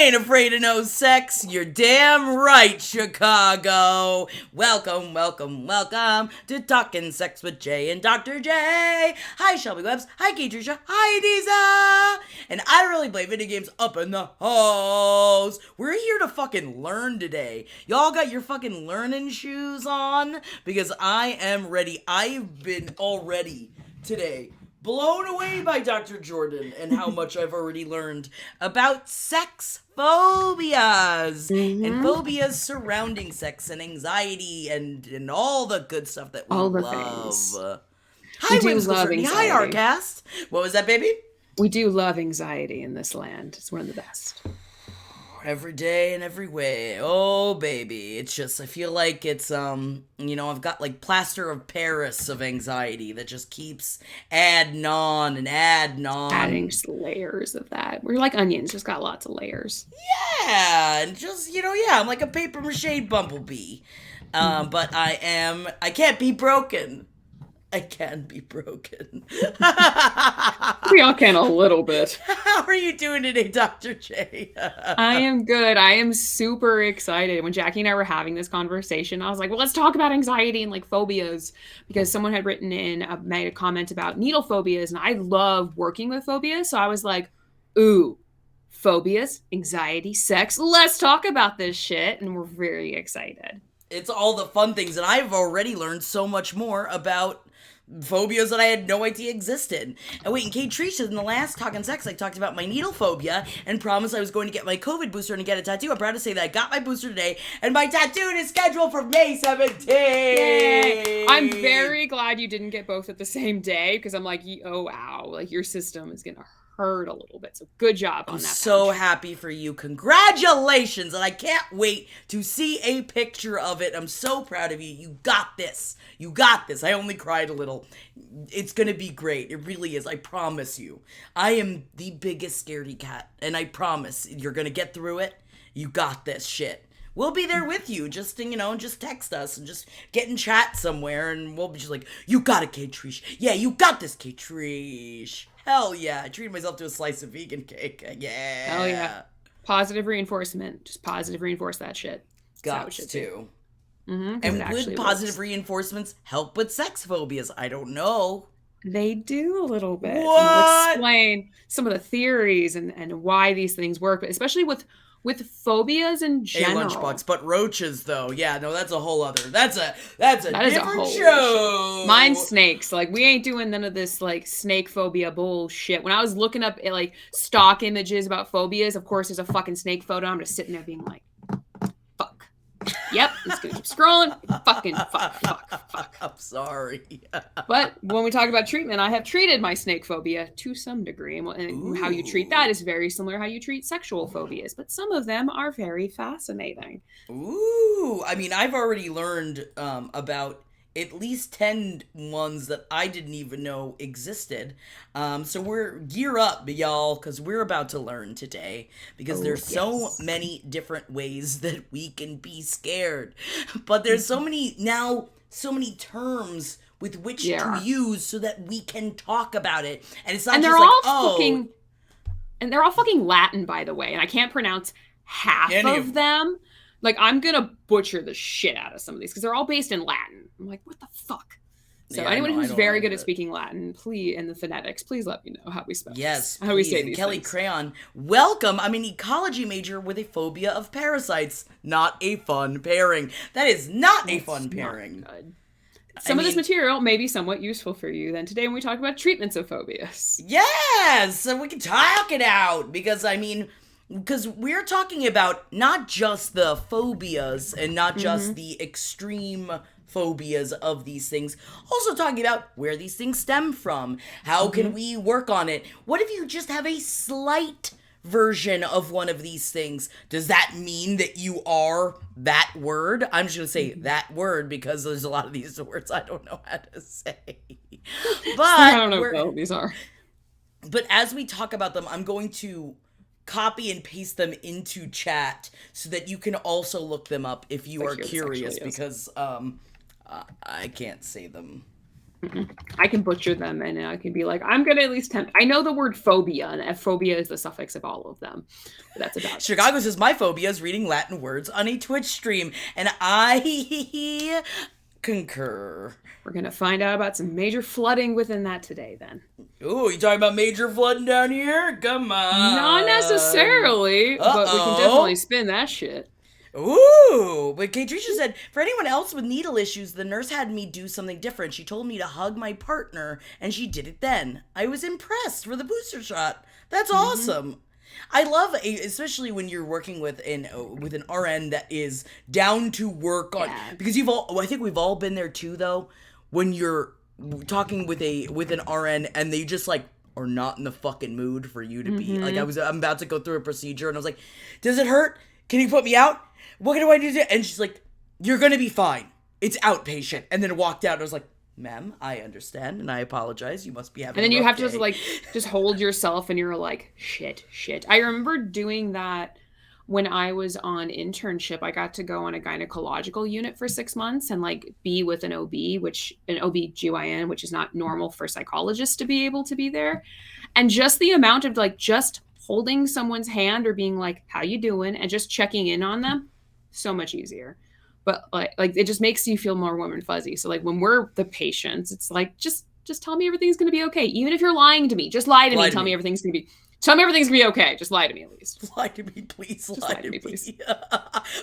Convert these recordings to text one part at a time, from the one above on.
ain't afraid of no sex. You're damn right, Chicago. Welcome, welcome, welcome to Talkin Sex with Jay and Dr. J. Hi, Shelby Webbs. Hi, Keisha. Hi, Deeza. And I don't really play video games up in the house. We're here to fucking learn today. Y'all got your fucking learning shoes on? Because I am ready. I've been already today blown away by Dr. Jordan and how much I've already learned about sex phobias and phobias surrounding sex and anxiety and all the good stuff that we all the love. Things. Hi, Whimsical Certainty. Hi, Arcast. What was that, baby? We do love anxiety in this land. It's one of the best. Every day and every way. Oh, baby. It's just, I feel like it's, I've got like plaster of Paris of anxiety that just keeps adding on and adding on. Adding layers of that. We're like onions, just got lots of layers. Yeah, and just, I'm like a paper mache bumblebee. But I can't be broken. I can be broken. We all can a little bit. How are you doing today, Dr. J? I am good. I am super excited. When Jackie and I were having this conversation, I was like, well, let's talk about anxiety and like phobias, because someone had written in, made a comment about needle phobias, and I love working with phobias. So I was like, ooh, phobias, anxiety, sex. Let's talk about this shit. And we're very excited. It's all the fun things, and I've already learned so much more about phobias that I had no idea existed. And wait, in Kate Tricia, in the last Talkin Sex, I talked about my needle phobia and promised I was going to get my COVID booster and get a tattoo. I'm proud to say that I got my booster today, and my tattoo is scheduled for May 17th. Yay. I'm very glad you didn't get both at the same day, because I'm like, oh wow, like your system is gonna hurt a little bit. So good job on that. I'm so happy for you. Congratulations. And I can't wait to see a picture of it. I'm so proud of you. You got this. You got this. I only cried a little. It's going to be great. It really is. I promise you. I am the biggest scaredy cat. And I promise you're going to get through it. You got this shit. We'll be there with you. Just, just text us and just get in chat somewhere. And we'll be just like, you got it, Kate-Trish. Yeah, you got this, Kate-Trish. Hell yeah. I treated myself to a slice of vegan cake. Yeah. Hell yeah. Positive reinforcement. Just positive reinforce that shit. Got to. Mm-hmm, and would positive reinforcements help with sex phobias? I don't know. They do a little bit. What? We'll explain some of the theories and why these things work, but especially with phobias in general. A lunchbox, but roaches though. Yeah, no, that's a whole other. That's a different show. Mine's snakes. Like we ain't doing none of this like snake phobia bullshit. When I was looking up like stock images about phobias, of course there's a fucking snake photo. I'm just sitting there being like, fuck. Yep, I'm just gonna keep scrolling. Fucking fuck. I'm sorry. But when we talk about treatment, I have treated my snake phobia to some degree. And how you treat that is very similar to how you treat sexual phobias. But some of them are very fascinating. Ooh. I mean, I've already learned about at least 10 ones that I didn't even know existed. So we're gear up, y'all, because we're about to learn today. Because there's so many different ways that we can be scared. But there's so many terms with which to use so that we can talk about it. And it's not and they're all fucking Latin, by the way. And I can't pronounce half of them. Like, I'm going to butcher the shit out of some of these because they're all based in Latin. I'm like, what the fuck? So anyone who's very good at speaking Latin, please, and the phonetics, please let me know how we spell how we say these Kelly things. Crayon, welcome. I'm an ecology major with a phobia of parasites. Not a fun pairing. That is not a fun pairing. Good. Some of this material may be somewhat useful for you then today when we talk about treatments of phobias. Yes, so we can talk it out because we're talking about not just the phobias and not just the extreme phobias of these things, also talking about where these things stem from. How can we work on it? What if you just have a slight version of one of these things? Does that mean that you are that word? I'm just going to say that word because there's a lot of these words I don't know how to say. But I don't know what these are. But as we talk about them, I'm going to copy and paste them into chat so that you can also look them up if you are curious, because I can't say them I can butcher them and I can be like, I'm going to at least I know the word phobia, and phobia is the suffix of all of them. But that's about Chicago says, my phobia is reading Latin words on a Twitch stream. And I concur. We're going to find out about some major flooding within that today, then. Ooh, you talking about major flooding down here? Come on. Not necessarily, but we can definitely spin that shit. Ooh, but Katricia said, for anyone else with needle issues, the nurse had me do something different. She told me to hug my partner, and she did it then. I was impressed for the booster shot. That's awesome. I love, especially when you're working with an RN that is down to work on, because I think we've all been there too, though, when you're talking with an RN and they just like are not in the fucking mood for you to be. Like I'm about to go through a procedure and I was like, does it hurt? Can you put me out? What do I do? And she's like, you're gonna be fine. It's outpatient. And then walked out and I was like, ma'am, I understand and I apologize. You must be having. And then a you rough have to day. just hold yourself and you're like, shit. I remember doing that when I was on internship. I got to go on a gynecological unit for 6 months and like be with an OB, an OB-GYN, which is not normal for psychologists to be able to be there. And just the amount of like just holding someone's hand or being like, how you doing? And just checking in on them, so much easier. But like it just makes you feel more warm and fuzzy. So like when we're the patients, it's like, just tell me everything's going to be okay. Even if you're lying to me, just lie to me. Tell me everything's going to be okay. Just lie to me at least. Lie to me, please. Just lie to me, please.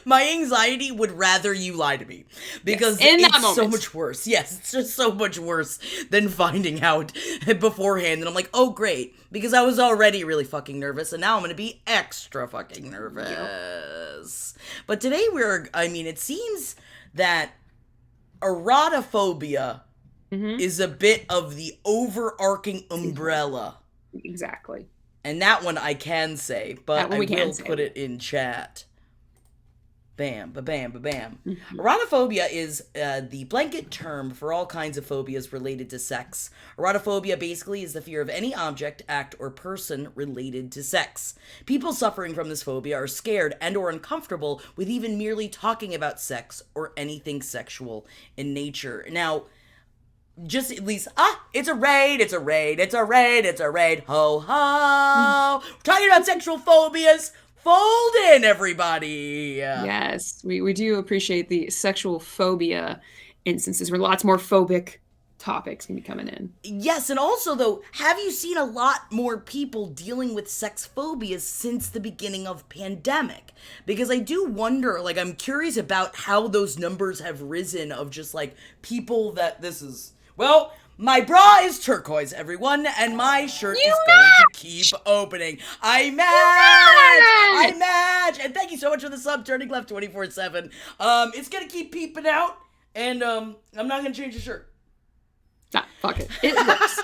My anxiety would rather you lie to me because yes, it's so much worse. Yes, it's just so much worse than finding out beforehand. And I'm like, oh, great. Because I was already really fucking nervous and now I'm going to be extra fucking nervous. Yep. But today it seems that erotophobia is a bit of the overarching umbrella. Exactly. And that one I can say, but I will put it in chat. Bam, ba-bam, ba-bam. Erotophobia is the blanket term for all kinds of phobias related to sex. Erotophobia basically is the fear of any object, act, or person related to sex. People suffering from this phobia are scared and or uncomfortable with even merely talking about sex or anything sexual in nature. Now, just at least, it's a raid, ho ho. We're talking about sexual phobias. Fold in, everybody. Yes, we do appreciate the sexual phobia instances where lots more phobic topics can be coming in. Yes, and also, though, have you seen a lot more people dealing with sex phobias since the beginning of pandemic? Because I do wonder, like, I'm curious about how those numbers have risen of just, like, people that well, my bra is turquoise, everyone, and my shirt is going to keep opening. I'm mad! And thank you so much for the sub, Turning Left 24/7. It's gonna keep peeping out, and I'm not gonna change the shirt. Fuck it. It works.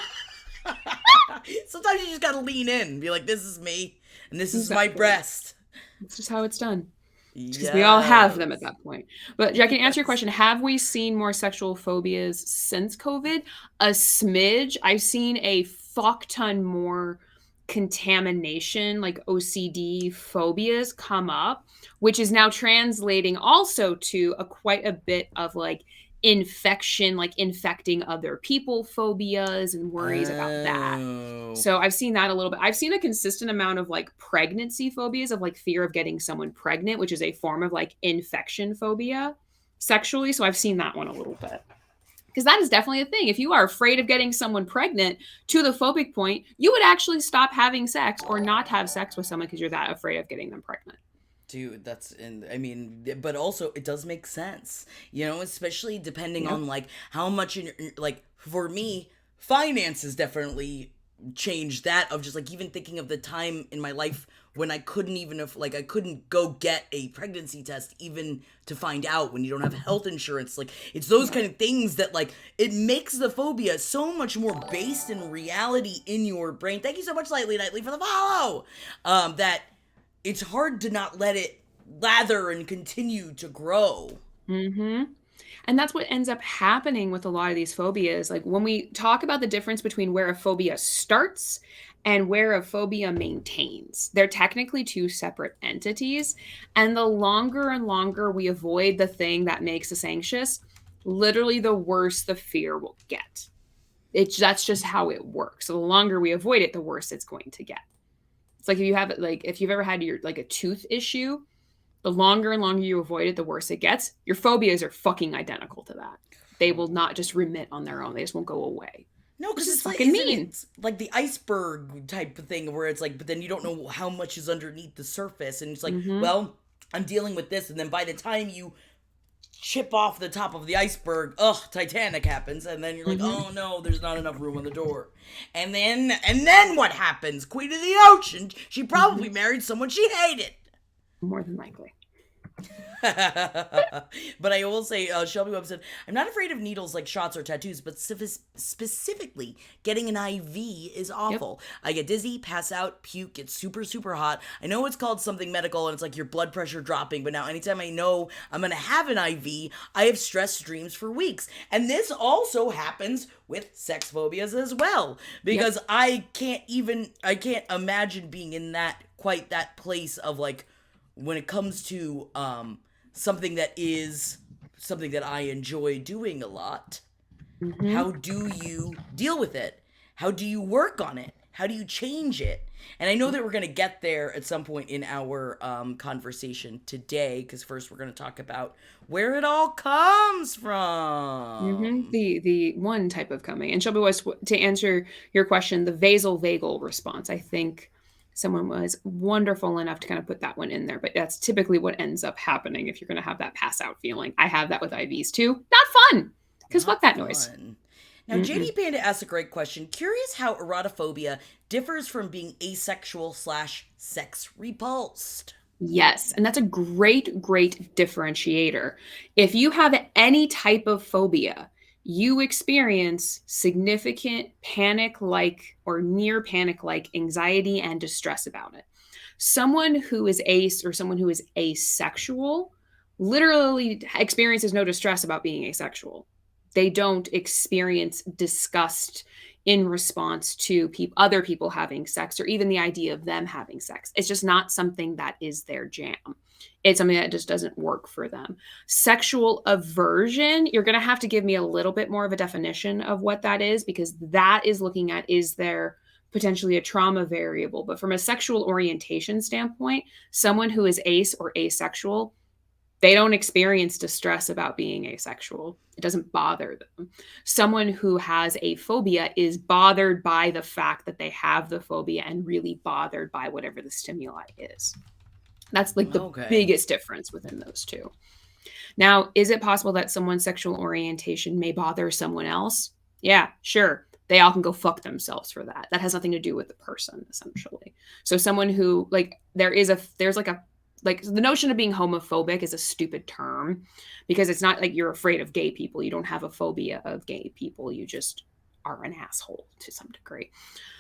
Sometimes you just gotta lean in and be like, this is me, and this is my breast. It's just how it's done. Because we all have them at that point. But Jackie, to answer your question, have we seen more sexual phobias since COVID? A smidge. I've seen a fuck ton more contamination, like OCD phobias come up, which is now translating also to quite a bit of like infection, like infecting other people phobias and worries about that. So I've seen that a little bit. I've seen a consistent amount of like pregnancy phobias, of like fear of getting someone pregnant, which is a form of like infection phobia sexually. So I've seen that one a little bit. Because that is definitely a thing. If you are afraid of getting someone pregnant to the phobic point, you would actually stop having sex or not have sex with someone because you're that afraid of getting them pregnant. Dude, but also it does make sense, especially depending on like how much, like for me, finances definitely changed that, of just like even thinking of the time in my life when I couldn't go get a pregnancy test even to find out, when you don't have health insurance. Like, it's those kind of things that like, it makes the phobia so much more based in reality in your brain. Thank you so much, Lightly Nightly, for the follow. That it's hard to not let it lather and continue to grow. Mm-hmm. And that's what ends up happening with a lot of these phobias. Like when we talk about the difference between where a phobia starts and where a phobia maintains, they're technically two separate entities. And the longer and longer we avoid the thing that makes us anxious, literally the worse the fear will get. That's just how it works. So the longer we avoid it, the worse it's going to get. It's like if you've ever had a tooth issue, the longer and longer you avoid it, the worse it gets. Your phobias are fucking identical to that. They will not just remit on their own. They just won't go away. No, because it's fucking mean. It's like the iceberg type of thing where it's like, but then you don't know how much is underneath the surface. And it's like, well, I'm dealing with this. And then by the time you chip off the top of the iceberg, Titanic happens. And then you're like, oh no, there's not enough room on the door. And then what happens? Queen of the Ocean. She probably married someone she hated. More than likely. But I will say, Shelby Webb said, I'm not afraid of needles like shots or tattoos, but specifically getting an IV is awful. Yep. I get dizzy, pass out, puke, get super, super hot. I know it's called something medical and it's like your blood pressure dropping, but now anytime I know I'm going to have an IV, I have stress dreams for weeks. And this also happens with sex phobias as well, because I can't imagine being in that place of like, when it comes to something that I enjoy doing a lot, how do you deal with it? How do you work on it? How do you change it? And I know that we're going to get there at some point in our conversation today, because first we're going to talk about where it all comes from. The one type of coming. And Shelby was, to answer your question, the vasovagal response, I think someone was wonderful enough to kind of put that one in there, but that's typically what ends up happening if you're going to have that pass out feeling. I have that with IVs too. Not fun, because fuck that noise. Now, JD Panda asked a great question. Curious how erotophobia differs from being asexual / sex repulsed. Yes, and that's a great differentiator. If you have any type of phobia, you experience significant panic-like or near panic-like anxiety and distress about it. Someone who is ace or someone who is asexual literally experiences no distress about being asexual. They don't experience disgust in response to other people having sex or even the idea of them having sex. It's just not something that is their jam. It's something that just doesn't work for them. Sexual aversion, you're going to have to give me a little bit more of a definition of what that is, because that is looking at, is there potentially a trauma variable? But from a sexual orientation standpoint, someone who is ace or asexual, they don't experience distress about being asexual. It doesn't bother them. Someone who has a phobia is bothered by the fact that they have the phobia and really bothered by whatever the stimuli is. That's like the biggest difference within those two. Now, is it possible that someone's sexual orientation may bother someone else? Yeah, sure. They all can go fuck themselves for that. That has nothing to do with the person, essentially. So someone who, like, the notion of being homophobic is a stupid term, because it's not like you're afraid of gay people. You don't have a phobia of gay people. You just are an asshole to some degree.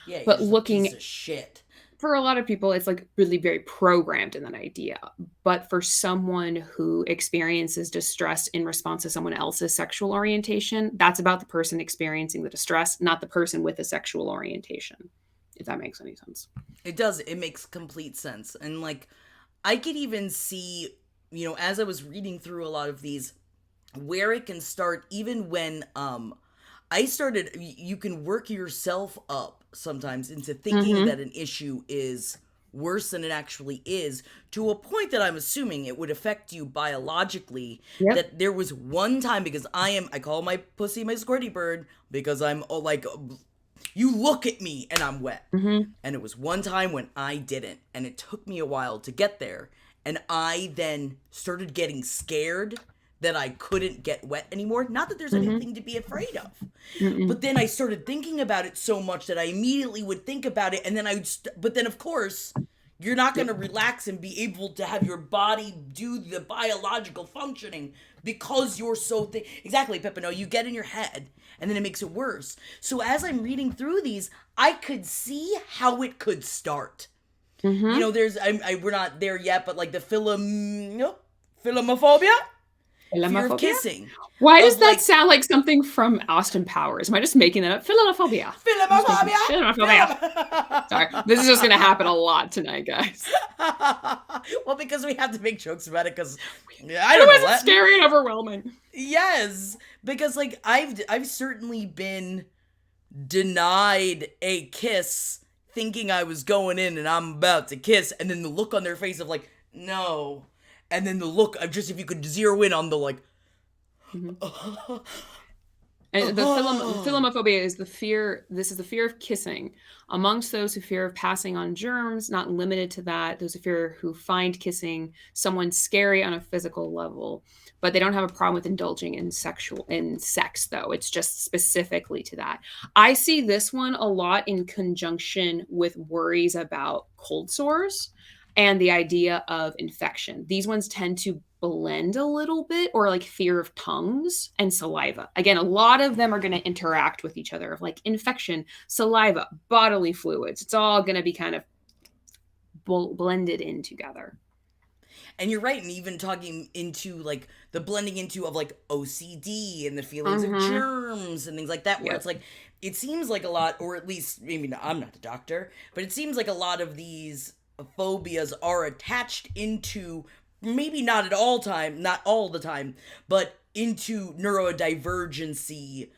Yeah, but looking at shit. For a lot of people, it's like really very programmed in that idea. But for someone who experiences distress in response to someone else's sexual orientation, that's about the person experiencing the distress, not the person with a sexual orientation, if that makes any sense. It does. It makes complete sense. And like, I could even see, as I was reading through a lot of these, where it can start, even when I started, you can work yourself up sometimes into thinking that an issue is worse than it actually is, to a point that I'm assuming it would affect you biologically. Yep. That there was one time, because I call my pussy my squirty bird, because I'm like, you look at me and I'm wet. And it was one time when I didn't, and it took me a while to get there. And I then started getting scared that I couldn't get wet anymore. Not that there's anything to be afraid of. But then I started thinking about it so much that I immediately would think about it. And then but then of course, you're not going to relax and be able to have your body do the biological functioning because you're so exactly, Pepino, you get in your head and then it makes it worse. So as I'm reading through these, I could see how it could start. There's, we're not there yet, but like the philomophobia? Fear of kissing. Why does that sound like something from Austin Powers? Am I just making that up? Philomophobia. Sorry, this is just going to happen a lot tonight, guys. Well, because we have to make jokes about it, because I don't know. It's scary and overwhelming. Yes, because like I've certainly been, denied a kiss thinking I was going in and I'm about to kiss, and then the look on their face of like, no. And then the look of just, if you could zero in on the like, Mm-hmm. And the philomophobia is the fear. This is the fear of kissing amongst those who fear of passing on germs. Not limited to that. Those who find kissing someone scary on a physical level, but they don't have a problem with indulging in sex. Though it's just specifically to that. I see this one a lot in conjunction with worries about cold sores and the idea of infection. These ones tend to blend a little bit, or like fear of tongues and saliva. Again, a lot of them are going to interact with each other of like infection, saliva, bodily fluids. It's all going to be kind of blended in together. And you're right, and even talking into like the blending into of like OCD and the feelings of germs and things like that, where it's like, it seems like a lot, or at least, maybe I'm not a doctor, but it seems like a lot of these phobias are attached into, maybe not all the time, but into neurodivergency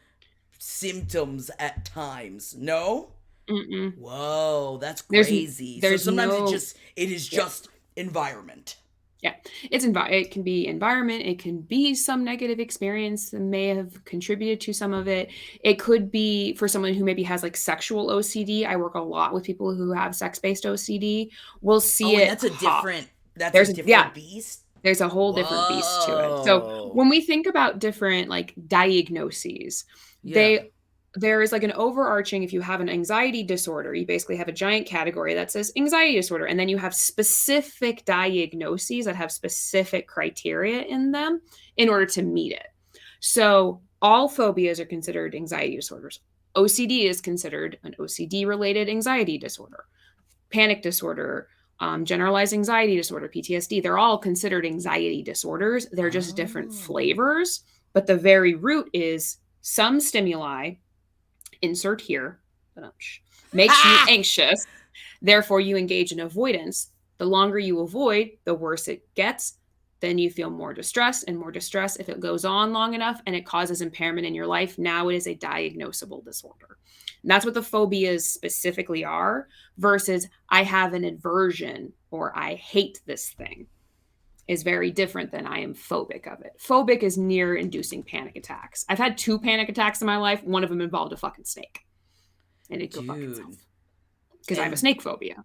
symptoms at times. No? Mm-mm. Whoa, that's crazy. So sometimes it is just environment. Yeah, it can be environment. It can be some negative experience that may have contributed to some of it. It could be for someone who maybe has like sexual OCD. I work a lot with people who have sex-based OCD. We'll see it. That's a different beast. There's a whole different beast to it. So when we think about different like diagnoses, there is like an overarching, if you have an anxiety disorder, you basically have a giant category that says anxiety disorder. And then you have specific diagnoses that have specific criteria in them in order to meet it. So all phobias are considered anxiety disorders. OCD is considered an OCD-related anxiety disorder. Panic disorder, generalized anxiety disorder, PTSD, they're all considered anxiety disorders. They're just different flavors. But the very root is some stimuli, insert here, makes you anxious. Therefore, you engage in avoidance. The longer you avoid, the worse it gets. Then you feel more distress and more distress. If it goes on long enough and it causes impairment in your life, now it is a diagnosable disorder. And that's what the phobias specifically are, versus I have an aversion or I hate this thing is very different than I am phobic of it. Phobic is near inducing panic attacks. I've had 2 panic attacks in my life. One of them involved a fucking snake. And it'd go fuck itself. Because I have a snake phobia.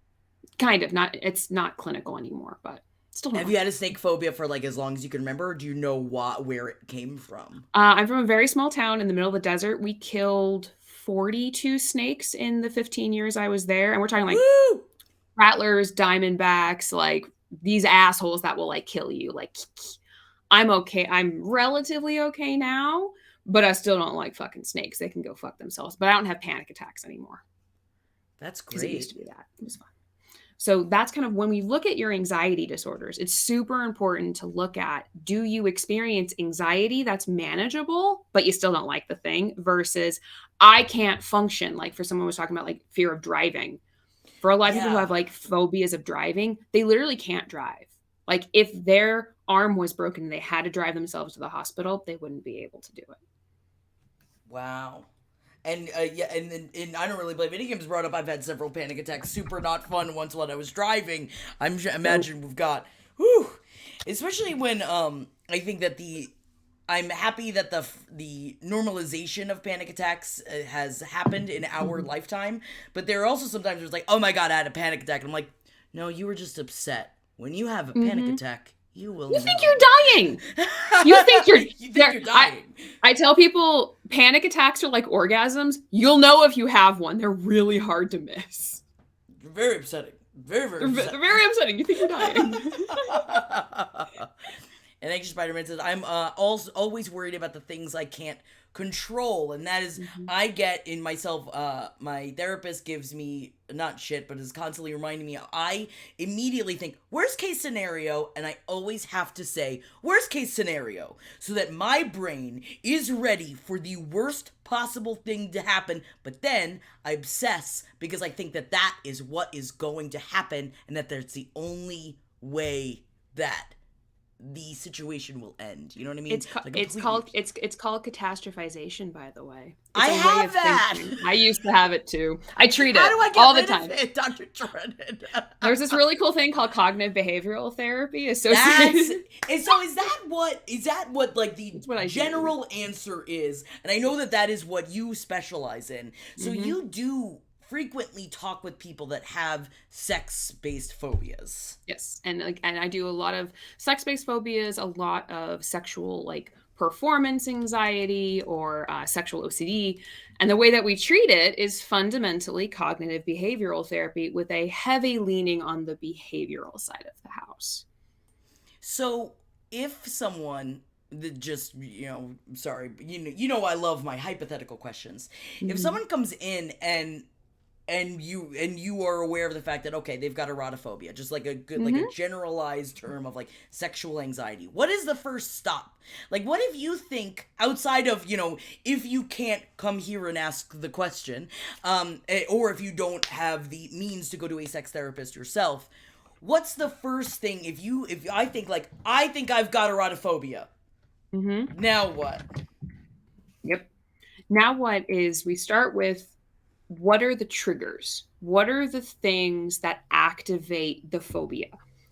Kind of. It's not clinical anymore, but still. Have you had a snake phobia for like as long as you can remember? Or do you know where it came from? I'm from a very small town in the middle of the desert. We killed 42 snakes in the 15 years I was there. And we're talking like rattlers, diamondbacks, like these assholes that will like kill you. Like, I'm okay. I'm relatively okay now, but I still don't like fucking snakes. They can go fuck themselves. But I don't have panic attacks anymore. That's great. It used to be that. It was fun. So that's kind of when we look at your anxiety disorders, it's super important to look at, do you experience anxiety that's manageable, but you still don't like the thing, versus I can't function. Like for someone who was talking about like fear of driving. For a lot of people who have like phobias of driving, they literally can't drive. Like if their arm was broken and they had to drive themselves to the hospital, they wouldn't be able to do it. Wow. And and I don't really play video games brought up. I've had several panic attacks. Super not fun once when I was driving. Imagine we've got, especially when I think that I'm happy that the normalization of panic attacks has happened in our lifetime. But there are also sometimes where it's like, oh my God, I had a panic attack. And I'm like, no, you were just upset. When you have a panic attack, you will. You think you're dying. You think you're dying. I tell people panic attacks are like orgasms. You'll know if you have one. They're really hard to miss. Very upsetting. Very upsetting. Very upsetting. You think you're dying. And Anxious Spider-Man says, I'm always worried about the things I can't control. And that is, I get in myself, my therapist gives me, not shit, but is constantly reminding me, I immediately think, worst case scenario, and I always have to say, worst case scenario, so that my brain is ready for the worst possible thing to happen, but then I obsess because I think that that is what is going to happen, and that that's the only way that the situation will end. You know what I mean? It's ca- Like it's completely. called it's called catastrophization, by the way. I It's a way have of that. thinking. I used to have it too. I treat How it do I get all the rid of time. it, Dr. Drennan? There's this really cool thing called cognitive behavioral therapy That's associated. and so is that what like the That's what I do. general answer is? And I know that is what you specialize in. So you do frequently talk with people that have sex-based phobias. Yes, and I do a lot of sex-based phobias, a lot of sexual like performance anxiety or sexual OCD, and the way that we treat it is fundamentally cognitive behavioral therapy with a heavy leaning on the behavioral side of the house. So if someone that just sorry, I love my hypothetical questions. If Mhm. someone comes in and you are aware of the fact that okay, they've got erotophobia, just like a good like a Mhm. generalized term of like sexual anxiety, what is the first stop? Like what if you think outside of if you can't come here and ask the question, or if you don't have the means to go to a sex therapist yourself, what's the first thing if I think I've got erotophobia, Mhm. now what? Yep. Now what is we start with what are the triggers? What are the things that activate the phobia?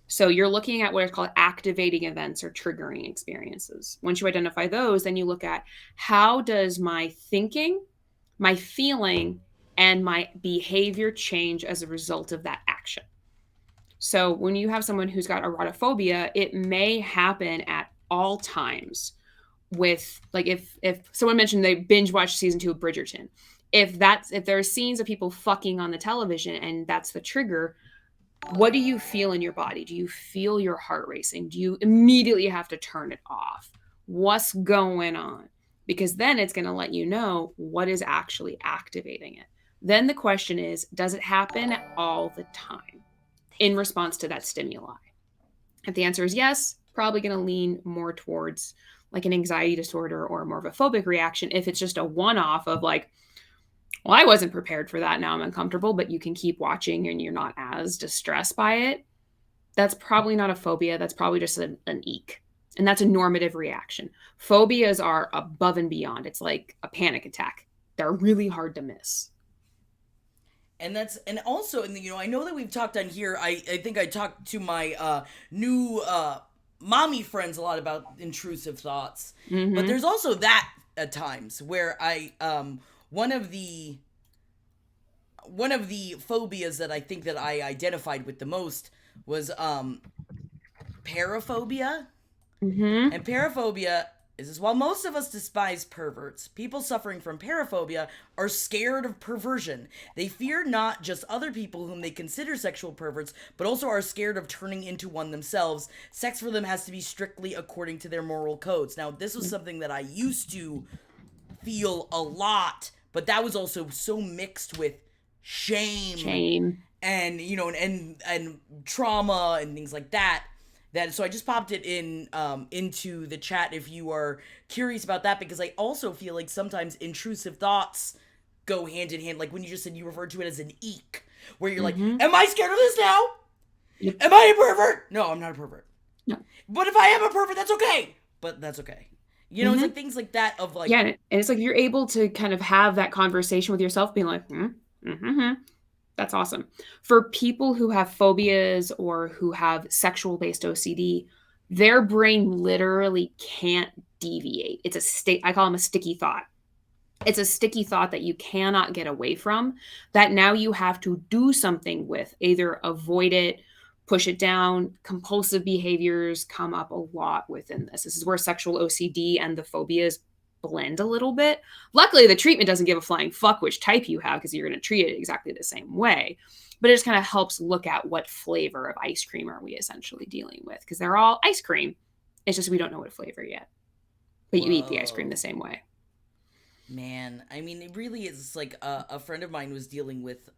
So you're looking at what is called activating events or triggering experiences. Once you identify those, then you look at how does my thinking, my feeling, and my behavior change as a result of that action. So when you have someone who's got erotophobia, it may happen at all times with like if someone mentioned they binge watched season 2 of Bridgerton. If there are scenes of people fucking on the television and that's the trigger, what do you feel in your body? Do you feel your heart racing? Do you immediately have to turn it off? What's going on? Because then it's going to let you know what is actually activating it. Then the question is, does it happen all the time in response to that stimuli? If the answer is yes, probably going to lean more towards like an anxiety disorder or more of a phobic reaction. If it's just a one off of like, well, I wasn't prepared for that. Now I'm uncomfortable, but you can keep watching and you're not as distressed by it. That's probably not a phobia. That's probably just an eek. And that's a normative reaction. Phobias are above and beyond. It's like a panic attack. They're really hard to miss. And also, and I know that we've talked on here. I think I talked to my new mommy friends a lot about intrusive thoughts, but Mm-hmm. there's also that at times where I one of the phobias that I think that I identified with the most was paraphobia. Mm-hmm. And paraphobia is this: while most of us despise perverts, people suffering from paraphobia are scared of perversion. They fear not just other people whom they consider sexual perverts, but also are scared of turning into one themselves. Sex for them has to be strictly according to their moral codes. Now, this was something that I used to feel a lot, but that was also so mixed with shame Shame. and and trauma and things like that, so I just popped it in into the chat if you are curious about that, because I also feel like sometimes intrusive thoughts go hand in hand, like when you just said you referred to it as an eek, where you're like, Mm-hmm. am I scared of this now? Yep. Am I a pervert? No, I'm not a pervert. No. But if I am a pervert, that's okay. But that's okay. It's Mm-hmm. like things like that of like, Yeah, and it's like you're able to kind of have that conversation with yourself, being like, mm-hmm. That's awesome. For people who have phobias or who have sexual based OCD, their brain literally can't deviate. It's a state, I call them a sticky thought. It's a sticky thought that you cannot get away from, that now you have to do something with, either avoid it, push it down. Compulsive behaviors come up a lot within this. This is where sexual OCD and the phobias blend a little bit. Luckily, the treatment doesn't give a flying fuck which type you have because you're going to treat it exactly the same way. But it just kind of helps look at what flavor of ice cream are we essentially dealing with, because they're all ice cream. It's just we don't know what flavor yet. But you eat the ice cream the whoa. same way. Man, I mean, it really is like a friend of mine was dealing with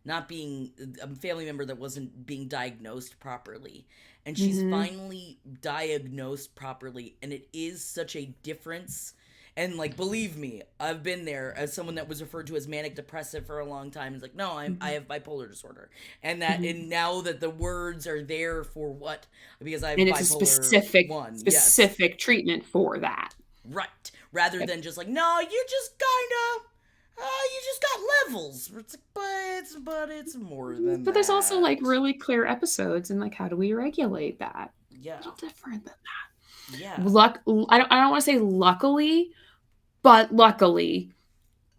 not being a family member that wasn't being diagnosed properly. And she's Mm-hmm. finally diagnosed properly. And it is such a difference. And like, believe me, I've been there as someone that was referred to as manic depressive for a long time. It's like, no, I Mhm. have bipolar disorder, and that, Mhm. and now that the words are there for what, because I have And it's a bipolar specific one, yes, specific treatment for that. right, rather Yep. than just like, no, you just kind of. You just got levels. It's like, but it's more than But there's also like that. really clear episodes and like how do we regulate that? A Yeah, little different than yeah, that. I don't want to say luckily, but luckily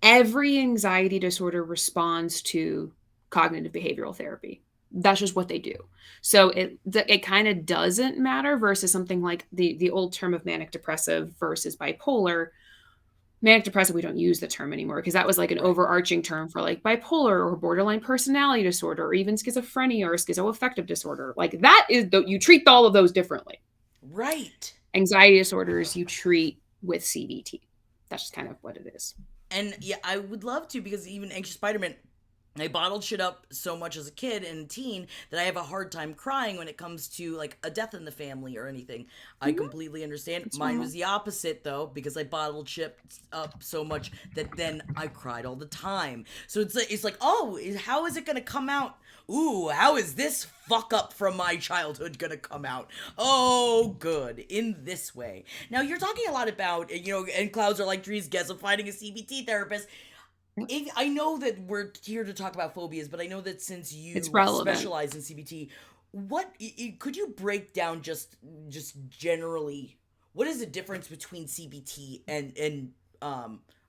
every anxiety disorder responds to cognitive behavioral therapy. That's just what they do. So it kind of doesn't matter versus something like the old term of manic depressive versus bipolar. Manic depressive, we don't use the term anymore because that was like an right, overarching term for like bipolar or borderline personality disorder or even schizophrenia or schizoaffective disorder. Like that is you treat all of those differently. right. Anxiety disorders you treat with CBT. That's just kind of what it is. And yeah, I would love to, because even Anxious Spider-Man, I bottled shit up so much as a kid and teen that I have a hard time crying when it comes to like a death in the family or anything. I Mhm. completely understand. It's Mine was normal. the opposite though, because I bottled shit up so much that then I cried all the time. So it's like, oh, how is it gonna come out? Ooh, how is this fuck up from my childhood gonna come out? Oh, good, in this way. Now you're talking a lot about, and clouds are like trees. Guess I'm finding a CBT therapist. If I know that we're here to talk about phobias, but I know that since It's you relevant. specialize in CBT, could you break down just generally what is the difference between CBT and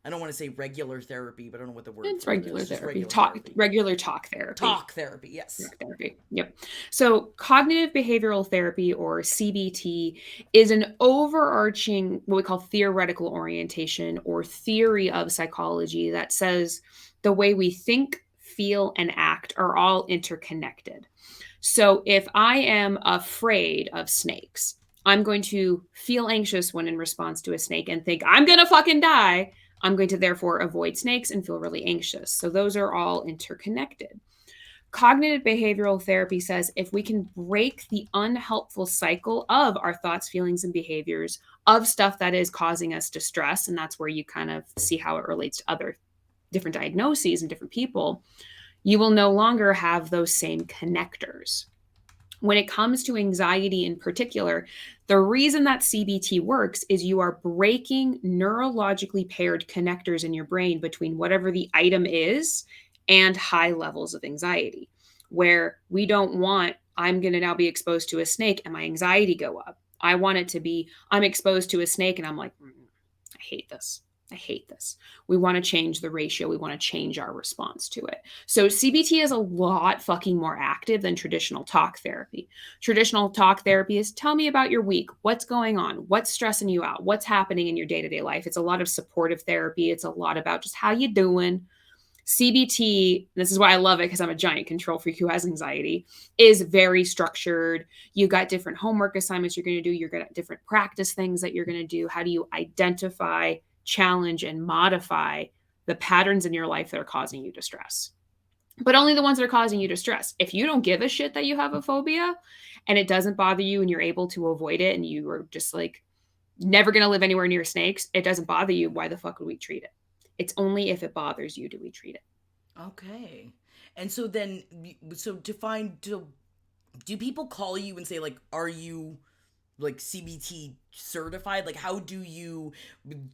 I don't want to say regular therapy, but I don't know what the word It's for it regular is. Just therapy. regular Talk therapy. regular talk therapy. Talk therapy, yes. Talk therapy. Yep. So cognitive behavioral therapy or CBT is an overarching what we call theoretical orientation or theory of psychology that says the way we think, feel, and act are all interconnected. So if I am afraid of snakes, I'm going to feel anxious when in response to a snake and think, I'm going to fucking die. I'm going to therefore avoid snakes and feel really anxious. So those are all interconnected. Cognitive behavioral therapy says if we can break the unhelpful cycle of our thoughts, feelings, and behaviors of stuff that is causing us distress, and that's where you kind of see how it relates to other different diagnoses and different people, you will no longer have those same connectors. When it comes to anxiety in particular, the reason that CBT works is you are breaking neurologically paired connectors in your brain between whatever the item is and high levels of anxiety, where we don't want, I'm going to now be exposed to a snake and my anxiety go up. I want it to be, I'm exposed to a snake and I'm like, I hate this. I hate this. We want to change the ratio. We want to change our response to it. So CBT is a lot fucking more active than traditional talk therapy. Traditional talk therapy is tell me about your week. What's going on? What's stressing you out? What's happening in your day-to-day life? It's a lot of supportive therapy. It's a lot about just how you doing. CBT, this is why I love it because I'm a giant control freak who has anxiety, is very structured. You got different homework assignments you're going to do. You're going to different practice things that you're going to do. How do you identify, challenge, and modify the patterns in your life that are causing you distress? But only the ones that are causing you distress. If you don't give a shit that you have a phobia and it doesn't bother you and you're able to avoid it and you are just like never going to live anywhere near snakes, it doesn't bother you. Why the fuck would we treat it? It's only if it bothers you do we treat it. Okay. And so then, so to find, do people call you and say like, are you like CBT certified? Like, how do you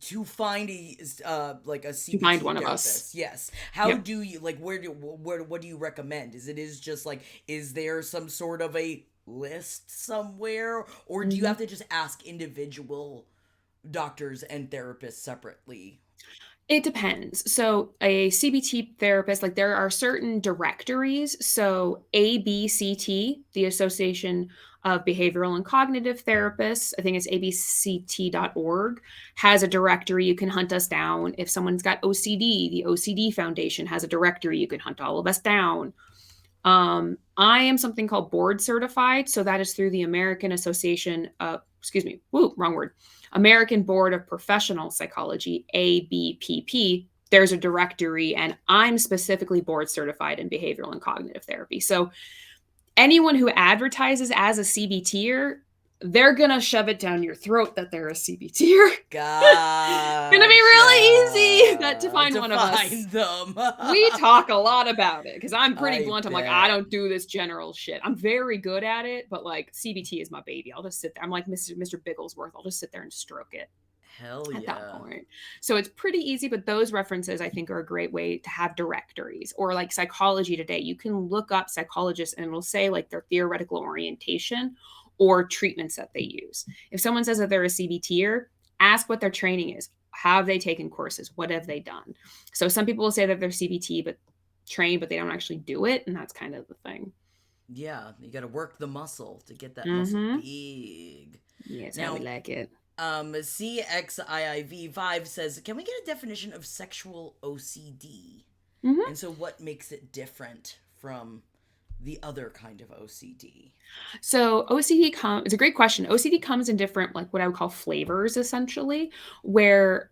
to find a To find CBT one of us. therapist? Yes. How Yep. do you like where what do you recommend? Is just like, is there some sort of a list somewhere, or do you Mhm. have to just ask individual doctors and therapists separately? It depends. So, a CBT therapist, like there are certain directories. So, ABCT, the Association of Behavioral and Cognitive Therapists, I think it's abct.org, has a directory. You can hunt us down. If someone's got OCD, the OCD Foundation has a directory. You can hunt all of us down. I am something called board certified. So that is through the American Association of, excuse me, woo, wrong word. American Board of Professional Psychology, ABPP. There's a directory, and I'm specifically board certified in behavioral and cognitive therapy. So anyone who advertises as a CBTer, they're gonna shove it down your throat that they're a CBTer. Gotcha. Gonna be really easy to find one of us. Find them. We talk a lot about it because I'm pretty I blunt. I'm like, bet. I don't do this general shit. I'm very good at it, but like CBT is my baby. I'll just sit there. I'm like Mr. Bigglesworth. I'll just sit there and stroke it Hell at that yeah. point. So it's pretty easy, but those references I think are a great way to have directories. Or like Psychology Today, you can look up psychologists and it'll say like their theoretical orientation or treatments that they use. If someone says that they're a CBTer, ask what their training is. Have they taken courses? What have they done? So some people will say that they're CBT but trained, but they don't actually do it, and that's kind of the thing. Yeah, you got to work the muscle to get that muscle big. Yes, Now, how we like it. CXIIV5 says, can we get a definition of sexual OCD? Mm-hmm. And so what makes it different from the other kind of OCD? So OCD it's a great question. OCD comes in different, like what I would call flavors, essentially, where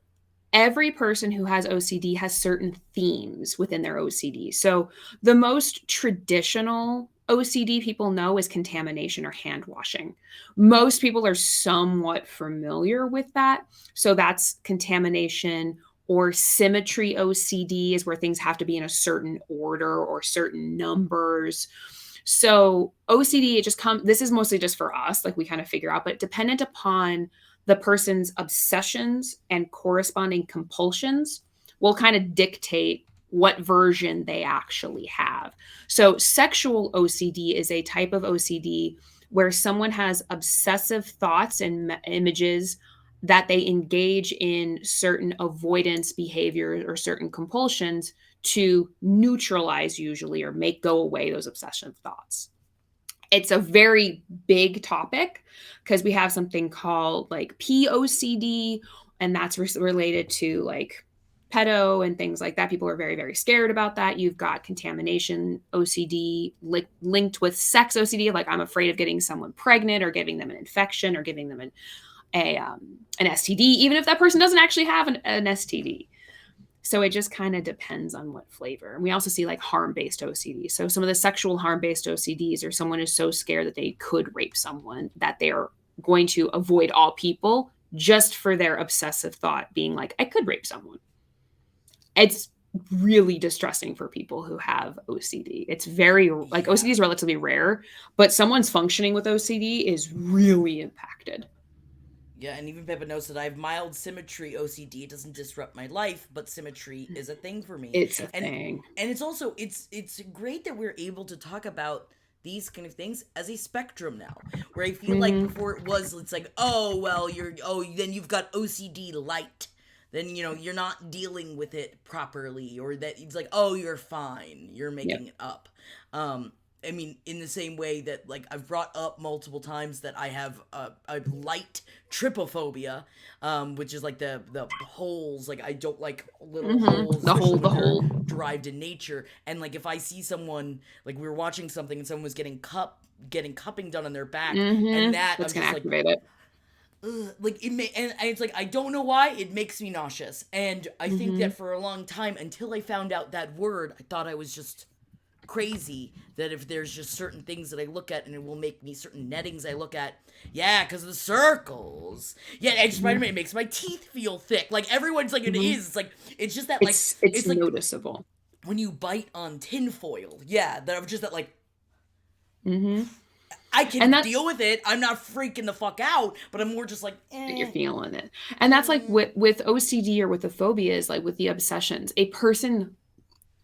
every person who has OCD has certain themes within their OCD. So the most traditional OCD people know is contamination or hand washing. Most people are somewhat familiar with that. So that's contamination, or symmetry OCD is where things have to be in a certain order or certain numbers. So OCD, it just comes, this is mostly just for us, like we kind of figure out, but dependent upon the person's obsessions and corresponding compulsions will kind of dictate what version they actually have. So sexual OCD is a type of OCD where someone has obsessive thoughts and images that they engage in certain avoidance behaviors or certain compulsions to neutralize, usually, or make go away those obsessive thoughts. It's a very big topic because we have something called like POCD, and that's related to like pedo and things like that. People are very, very scared about that. You've got contamination OCD linked with sex OCD, like I'm afraid of getting someone pregnant or giving them an infection or giving them an STD, even if that person doesn't actually have an STD. So it just kind of depends on what flavor. And we also see like harm-based OCD. So some of the sexual harm-based OCDs are someone is so scared that they could rape someone that they're going to avoid all people just for their obsessive thought being like, I could rape someone. It's really distressing for people who have OCD. It's very like OCD is relatively rare, but someone's functioning with OCD is really impacted. Yeah, and even Peppa knows that I have mild symmetry OCD. It doesn't disrupt my life, but symmetry is a thing for me. It's a thing. And it's also it's great that we're able to talk about these kind of things as a spectrum now. Where I feel like before it's like, oh well, then you've got OCD light. Then you're not dealing with it properly, or that it's like, oh, you're fine. You're making it up. I mean, in the same way that, like, I've brought up multiple times that I have a light trypophobia, which is like the holes. Like, I don't like little holes. The hole. Derived in nature. And like, if I see someone, like, we were watching something and someone was getting cupping done on their back, and that's gonna activate it. Like it may, and it's like I don't know why it makes me nauseous, and I think that for a long time, until I found out that word, I thought I was just crazy, that if there's just certain things that I look at and it will make me, certain nettings I look at, because of the circles, Spider-Man makes my teeth feel thick, like everyone's like, it is, it's like, it's just that, like, it's like noticeable when you bite on tinfoil, that I'm just that, like, I can deal with it. I'm not freaking the fuck out, but I'm more just like, You're feeling it. And that's like with OCD or with the phobias, like with the obsessions, a person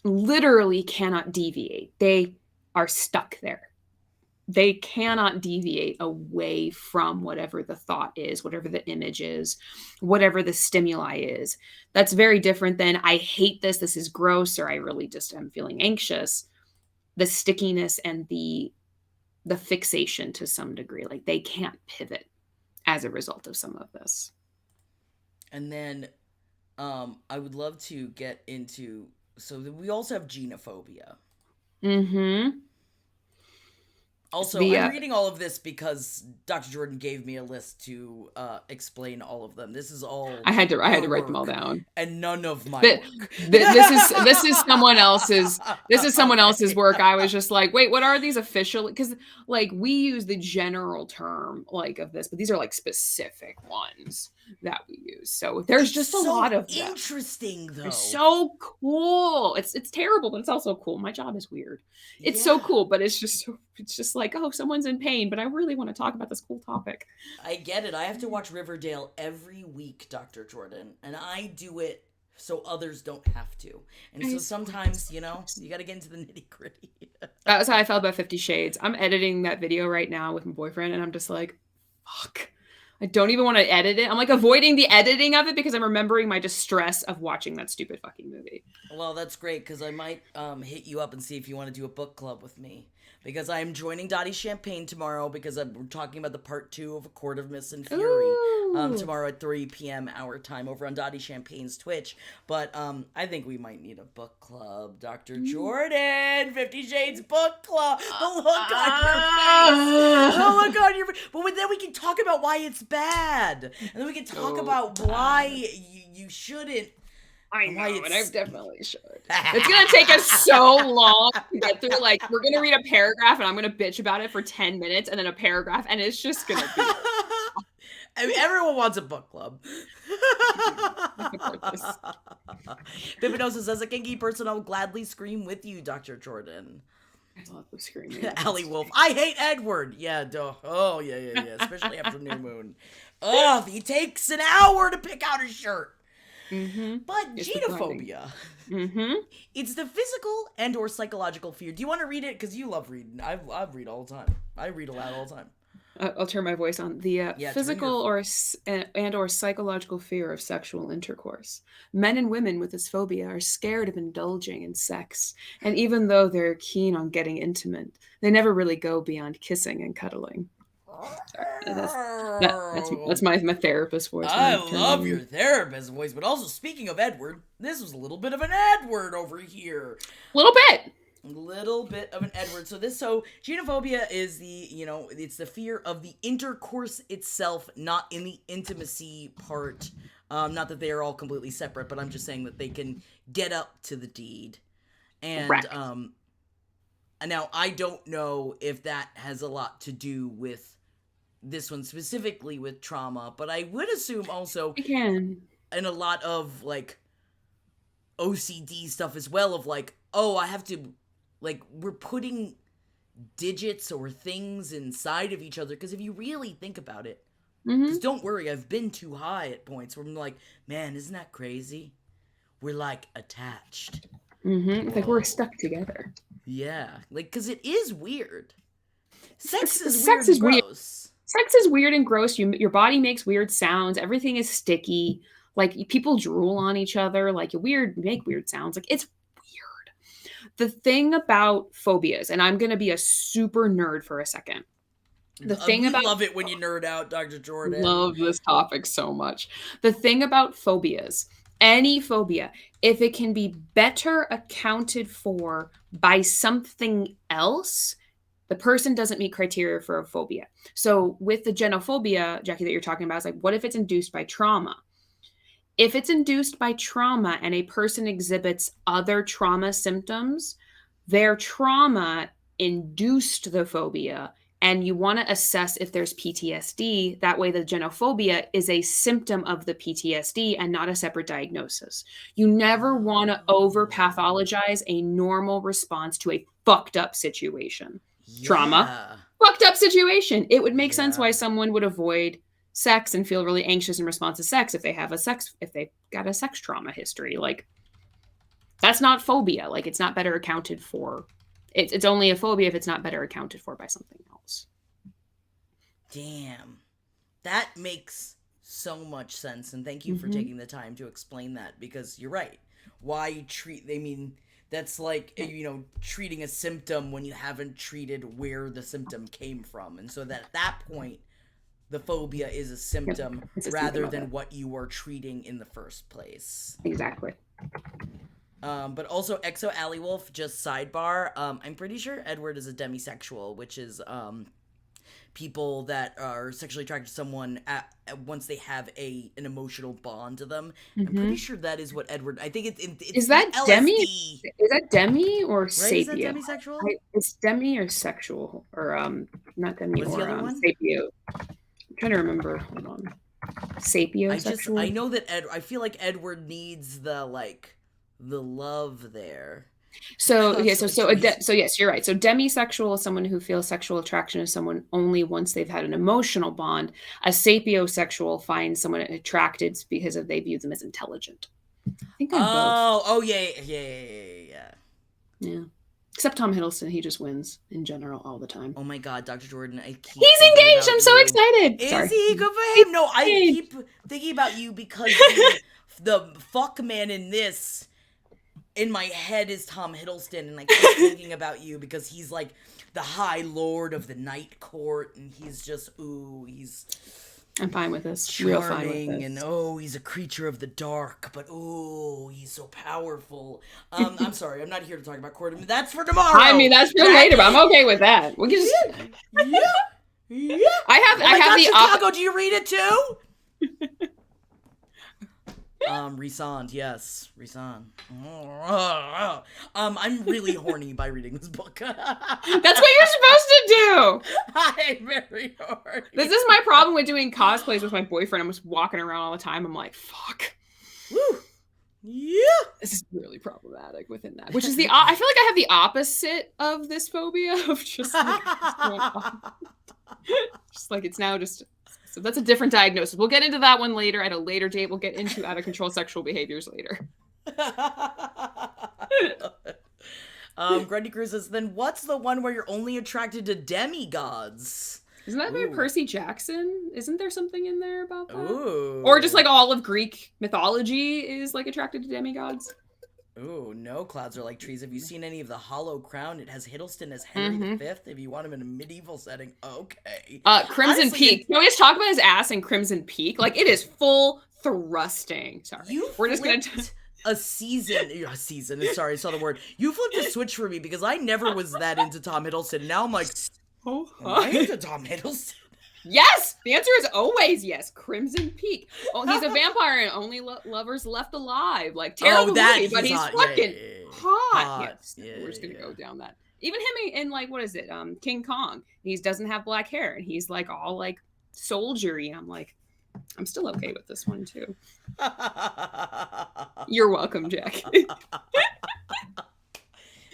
literally cannot deviate. They are stuck there. They cannot deviate away from whatever the thought is, whatever the image is, whatever the stimuli is. That's very different than I hate this is gross, or I really just am feeling anxious. The stickiness and the fixation to some degree, like they can't pivot as a result of some of this. And then I would love to get into, so we also have genophobia. Also, I'm reading all of this because Dr. Jordan gave me a list to explain all of them. This is all I had to write them all down. And none of my work. This is someone else's work. I was just like, wait, what are these official? Because like we use the general term like of this, but these are like specific ones that we use. So there's just a lot of them. Interesting though. It's so cool. It's terrible, but it's also cool. My job is weird. It's so cool, but it's just like, oh, someone's in pain, but I really want to talk about this cool topic. I get it. I have to watch Riverdale every week, Dr. Jordan, and I do it so others don't have to. And so sometimes, you got to get into the nitty-gritty. That's how I felt about 50 Shades. I'm editing that video right now with my boyfriend, and I'm just like, fuck. I don't even want to edit it. I'm like avoiding the editing of it because I'm remembering my distress of watching that stupid fucking movie. Well, that's great because I might hit you up and see if you want to do a book club with me. Because I am joining Dottie Champagne tomorrow because I'm talking about the part 2 of A Court of Mist and Fury tomorrow at 3 p.m. our time over on Dottie Champagne's Twitch. But I think we might need a book club. Dr. Jordan, 50 Shades Book Club. The look on your face. The look on your face. But then we can talk about why it's bad. And then we can talk about why you shouldn't. I know, and I definitely should. It's going to take us so long to get through. Like, we're going to read a paragraph, and I'm going to bitch about it for 10 minutes, and then a paragraph, and it's just going to be... I mean, everyone wants a book club. Pipinosa says, a kinky person, I'll gladly scream with you, Dr. Jordan. I love the screaming. Allie Wolf, I hate Edward. Yeah, duh. Oh, yeah. Especially after New Moon. Ugh, he takes an hour to pick out his shirt. Mm-hmm. But genophobia, it's the physical and or psychological fear. Do you want to read it? Because you love reading. I read all the time. I read aloud all the time. I'll turn my voice on. The physical or psychological fear of sexual intercourse. Men and women with this phobia are scared of indulging in sex. And even though they're keen on getting intimate, they never really go beyond kissing and cuddling. That's my therapist voice. I love your therapist voice, but also speaking of Edward, this was a little bit of an Edward over here. Little bit of an Edward. So genophobia is it's the fear of the intercourse itself, not in the intimacy part. Not that they are all completely separate, but I'm just saying that they can get up to the deed. And now I don't know if that has a lot to do with this one specifically with trauma, but I would assume also in a lot of like OCD stuff as well of like, oh, I have to like, we're putting digits or things inside of each other. Because if you really think about it, because don't worry, I've been too high at points where I'm like, man, isn't that crazy? We're like attached. It's like we're stuck together. Yeah, like because it is weird. Sex is weird. Sex is weird and gross. Your body makes weird sounds. Everything is sticky. Like people drool on each other. Like you make weird sounds. Like it's weird. The thing about phobias, and I'm gonna be a super nerd for a second. Love it when you nerd out, Dr. Jordan. Love this topic so much. The thing about phobias, any phobia, if it can be better accounted for by something else, the person doesn't meet criteria for a phobia. So with the genophobia, Jackie, that you're talking about, is like, what if it's induced by trauma? If it's induced by trauma and a person exhibits other trauma symptoms, their trauma induced the phobia, and you want to assess if there's PTSD. That way the genophobia is a symptom of the PTSD and not a separate diagnosis. You never want to over-pathologize a normal response to a fucked up situation. Trauma, fucked up situation. It would make sense why someone would avoid sex and feel really anxious in response to sex if they've got a sex trauma history. Like, that's not phobia. Like, it's not better accounted for. It's only a phobia if it's not better accounted for by something else. Damn, that makes so much sense, and thank you for taking the time to explain that, because you're right. That's like, treating a symptom when you haven't treated where the symptom came from. And so that at that point, the phobia is a symptom rather than what you are treating in the first place. Exactly. But also Exo Alley Wolf, just sidebar. I'm pretty sure Edward is a demisexual, which is people that are sexually attracted to someone once they have an emotional bond to them. I'm pretty sure that is what Edward. I think it's Is that LSD. demi? Is that demi or Right? sapio? Is that demisexual? It's demi or sexual or not demi What's or the other one? sapio. I'm trying to remember. Hold on. Sapio. I know that I feel like Edward needs the love there. So yeah, so yes, you're right. So demisexual is someone who feels sexual attraction to someone only once they've had an emotional bond. A sapiosexual finds someone attracted because they view them as intelligent. I think I'm both. Oh yeah. Yeah. Except Tom Hiddleston, he just wins in general all the time. Oh my God, Dr. Jordan, He's engaged. I'm so excited. Is he? Good for him. No, I keep thinking about you because the fuck man in this. In my head is Tom Hiddleston, and I keep thinking about you because he's like the High Lord of the Night Court, and he's just I'm fine with this. Charming, real fine with this. And he's a creature of the dark, but he's so powerful. I'm sorry, I'm not here to talk about court. That's for tomorrow. I mean, that's for later, but I'm okay with that. We can just yeah. I have the Chicago. Do you read it too? Resand, yes. Resand. I'm really horny by reading this book. That's what you're supposed to do! I'm very horny. This is my problem with doing cosplays with my boyfriend. I'm just walking around all the time. I'm like, fuck. Woo! Yeah! This is really problematic within that. Which is I feel like I have the opposite of this phobia of just like it's now just... So that's a different diagnosis. We'll get into that one later at a later date. We'll get into out of control sexual behaviors later. Grundy Cruz says, then what's the one where you're only attracted to demigods? Isn't that by Percy Jackson? Isn't there something in there about that? Ooh. Or just like all of Greek mythology is like attracted to demigods? Ooh, no clouds are like trees. Have you seen any of the Hollow Crown? It has Hiddleston as Henry V. If you want him in a medieval setting, okay. Crimson Honestly, Peak. Can we just talk about his ass in Crimson Peak? Like, it is full thrusting. Sorry. We're just going to... a season. Sorry, I saw the word. You flipped a switch for me because I never was that into Tom Hiddleston. And now I'm like, am I into Tom Hiddleston? Yes! The answer is always yes. Crimson Peak. Oh, he's a vampire and only lovers left alive. Like, terrible movie, but he's fucking hot. Yes, we're just gonna go down that. Even him in like, what is it? King Kong. He doesn't have black hair and he's like all like soldiery. I'm like, I'm still okay with this one too. You're welcome, Jack.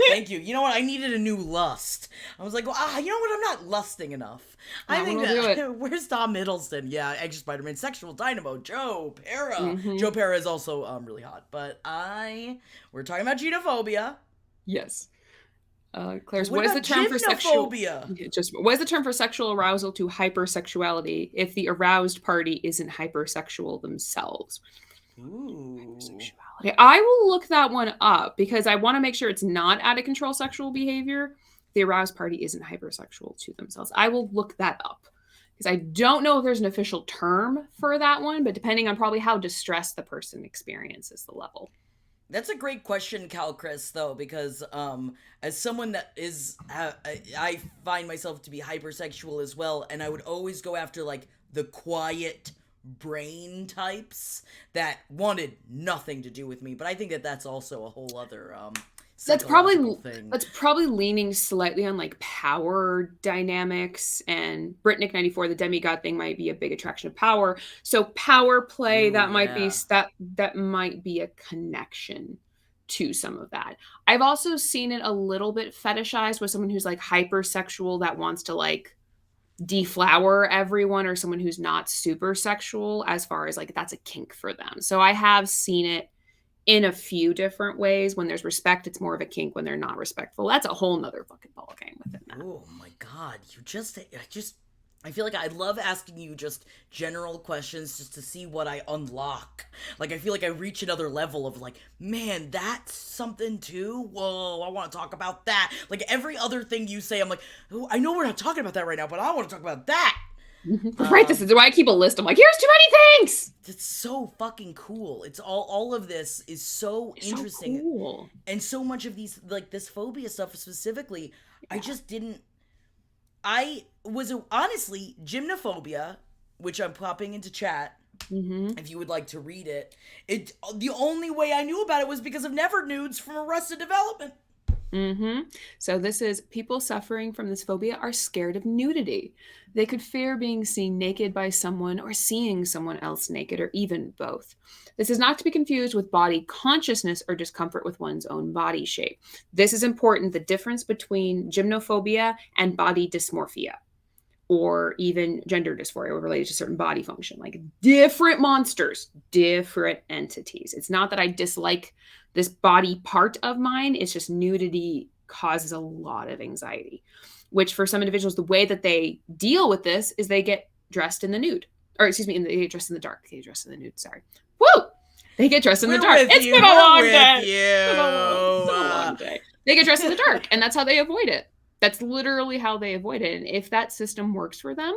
Thank you. You know what? I needed a new lust. I was like, well, you know what? I'm not lusting enough. I think that, where's Tom Hiddleston? Yeah, Edge Spider-Man, Sexual Dynamo, Joe Pera. Mm-hmm. Joe Pera is also really hot. But we're talking about genophobia. Yes. Claire's, what is the term for sexual? What is the term for sexual arousal to hypersexuality if the aroused party isn't hypersexual themselves? Ooh. I will look that one up because I want to make sure it's not out of control sexual behavior. The aroused party isn't hypersexual to themselves. I will look that up because I don't know if there's an official term for that one, but depending on probably how distressed the person experiences the level. That's a great question, Cal Chris, though, because as someone that is, I find myself to be hypersexual as well, and I would always go after like the quiet brain types that wanted nothing to do with me, but I think that that's also a whole other that's probably thing. That's probably leaning slightly on like power dynamics, and Britnick 94, the demigod thing might be a big attraction of power, so power play. That might be that might be a connection to some of that. I've also seen it a little bit fetishized with someone who's like hypersexual that wants to like deflower everyone, or someone who's not super sexual, as far as like that's a kink for them. So I have seen it in a few different ways. When there's respect, it's more of a kink. When they're not respectful, that's a whole nother fucking ballgame within that. Oh my God, I feel like I love asking you just general questions just to see what I unlock. Like, I feel like I reach another level of like, man, that's something too? Whoa, I want to talk about that. Like, every other thing you say, I'm like, oh, I know we're not talking about that right now, but I want to talk about that. Right. This is why I keep a list. I'm like, here's too many things. It's so fucking cool. It's all of this is so It's so interesting. cool. And so much of these, like this phobia stuff specifically, I Yeah. just didn't. I was honestly gymnophobia, which I'm popping into chat Mm-hmm. if you would like to read it. The only way I knew about it was because of Never Nudes from Arrested Development. Mm-hmm. So this is people suffering from this phobia are scared of nudity. They could fear being seen naked by someone or seeing someone else naked, or even both. This is not to be confused with body consciousness or discomfort with one's own body shape. This is important, the difference between gymnophobia and body dysmorphia, or even gender dysphoria related to certain body function, like different monsters, different entities. It's not that I dislike this body part of mine, it's just nudity causes a lot of anxiety, which for some individuals, the way that they deal with this is they get dressed in the nude, or excuse me, they get dressed in the dark. They get dressed in the nude, sorry. Woo! They get dressed in the dark. It's been a long day. It's been a long day. They get dressed in the dark, and that's how they avoid it. That's literally how they avoid it. And if that system works for them,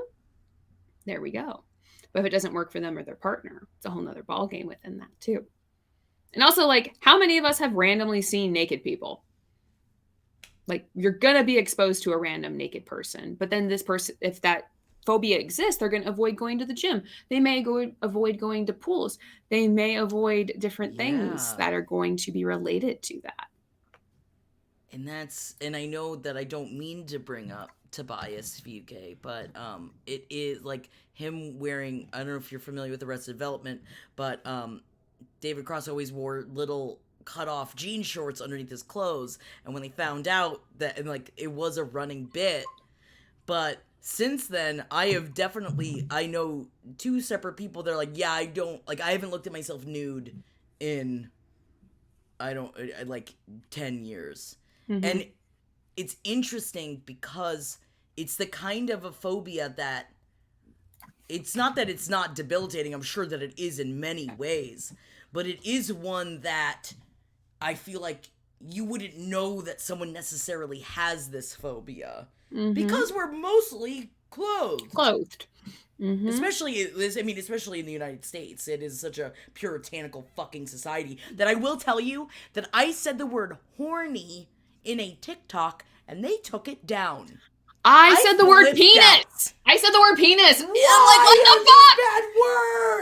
there we go. But if it doesn't work for them or their partner, it's a whole nother ballgame within that too. And also, like, how many of us have randomly seen naked people? Like, you're going to be exposed to a random naked person. But then this person, if that phobia exists, they're going to avoid going to the gym. They may avoid going to pools. They may avoid different things that are going to be related to that. And I know that I don't mean to bring up Tobias Fugate, but it is like him wearing, I don't know if you're familiar with Arrested Development, but David Cross always wore little cut off jean shorts underneath his clothes, and when they found out that, and like, it was a running bit, but since then I know two separate people that are like, yeah, I haven't looked at myself nude in like 10 years. Mm-hmm. And it's interesting because it's the kind of a phobia that it's not that it's not debilitating. I'm sure that it is in many ways, but it is one that I feel like you wouldn't know that someone necessarily has this phobia because we're mostly clothed. Mm-hmm. Especially in the United States. It is such a puritanical fucking society that I will tell you that I said the word horny in a TikTok and they took it down. I said the word penis. Out. I said the word penis. Why like, what the fuck? Bad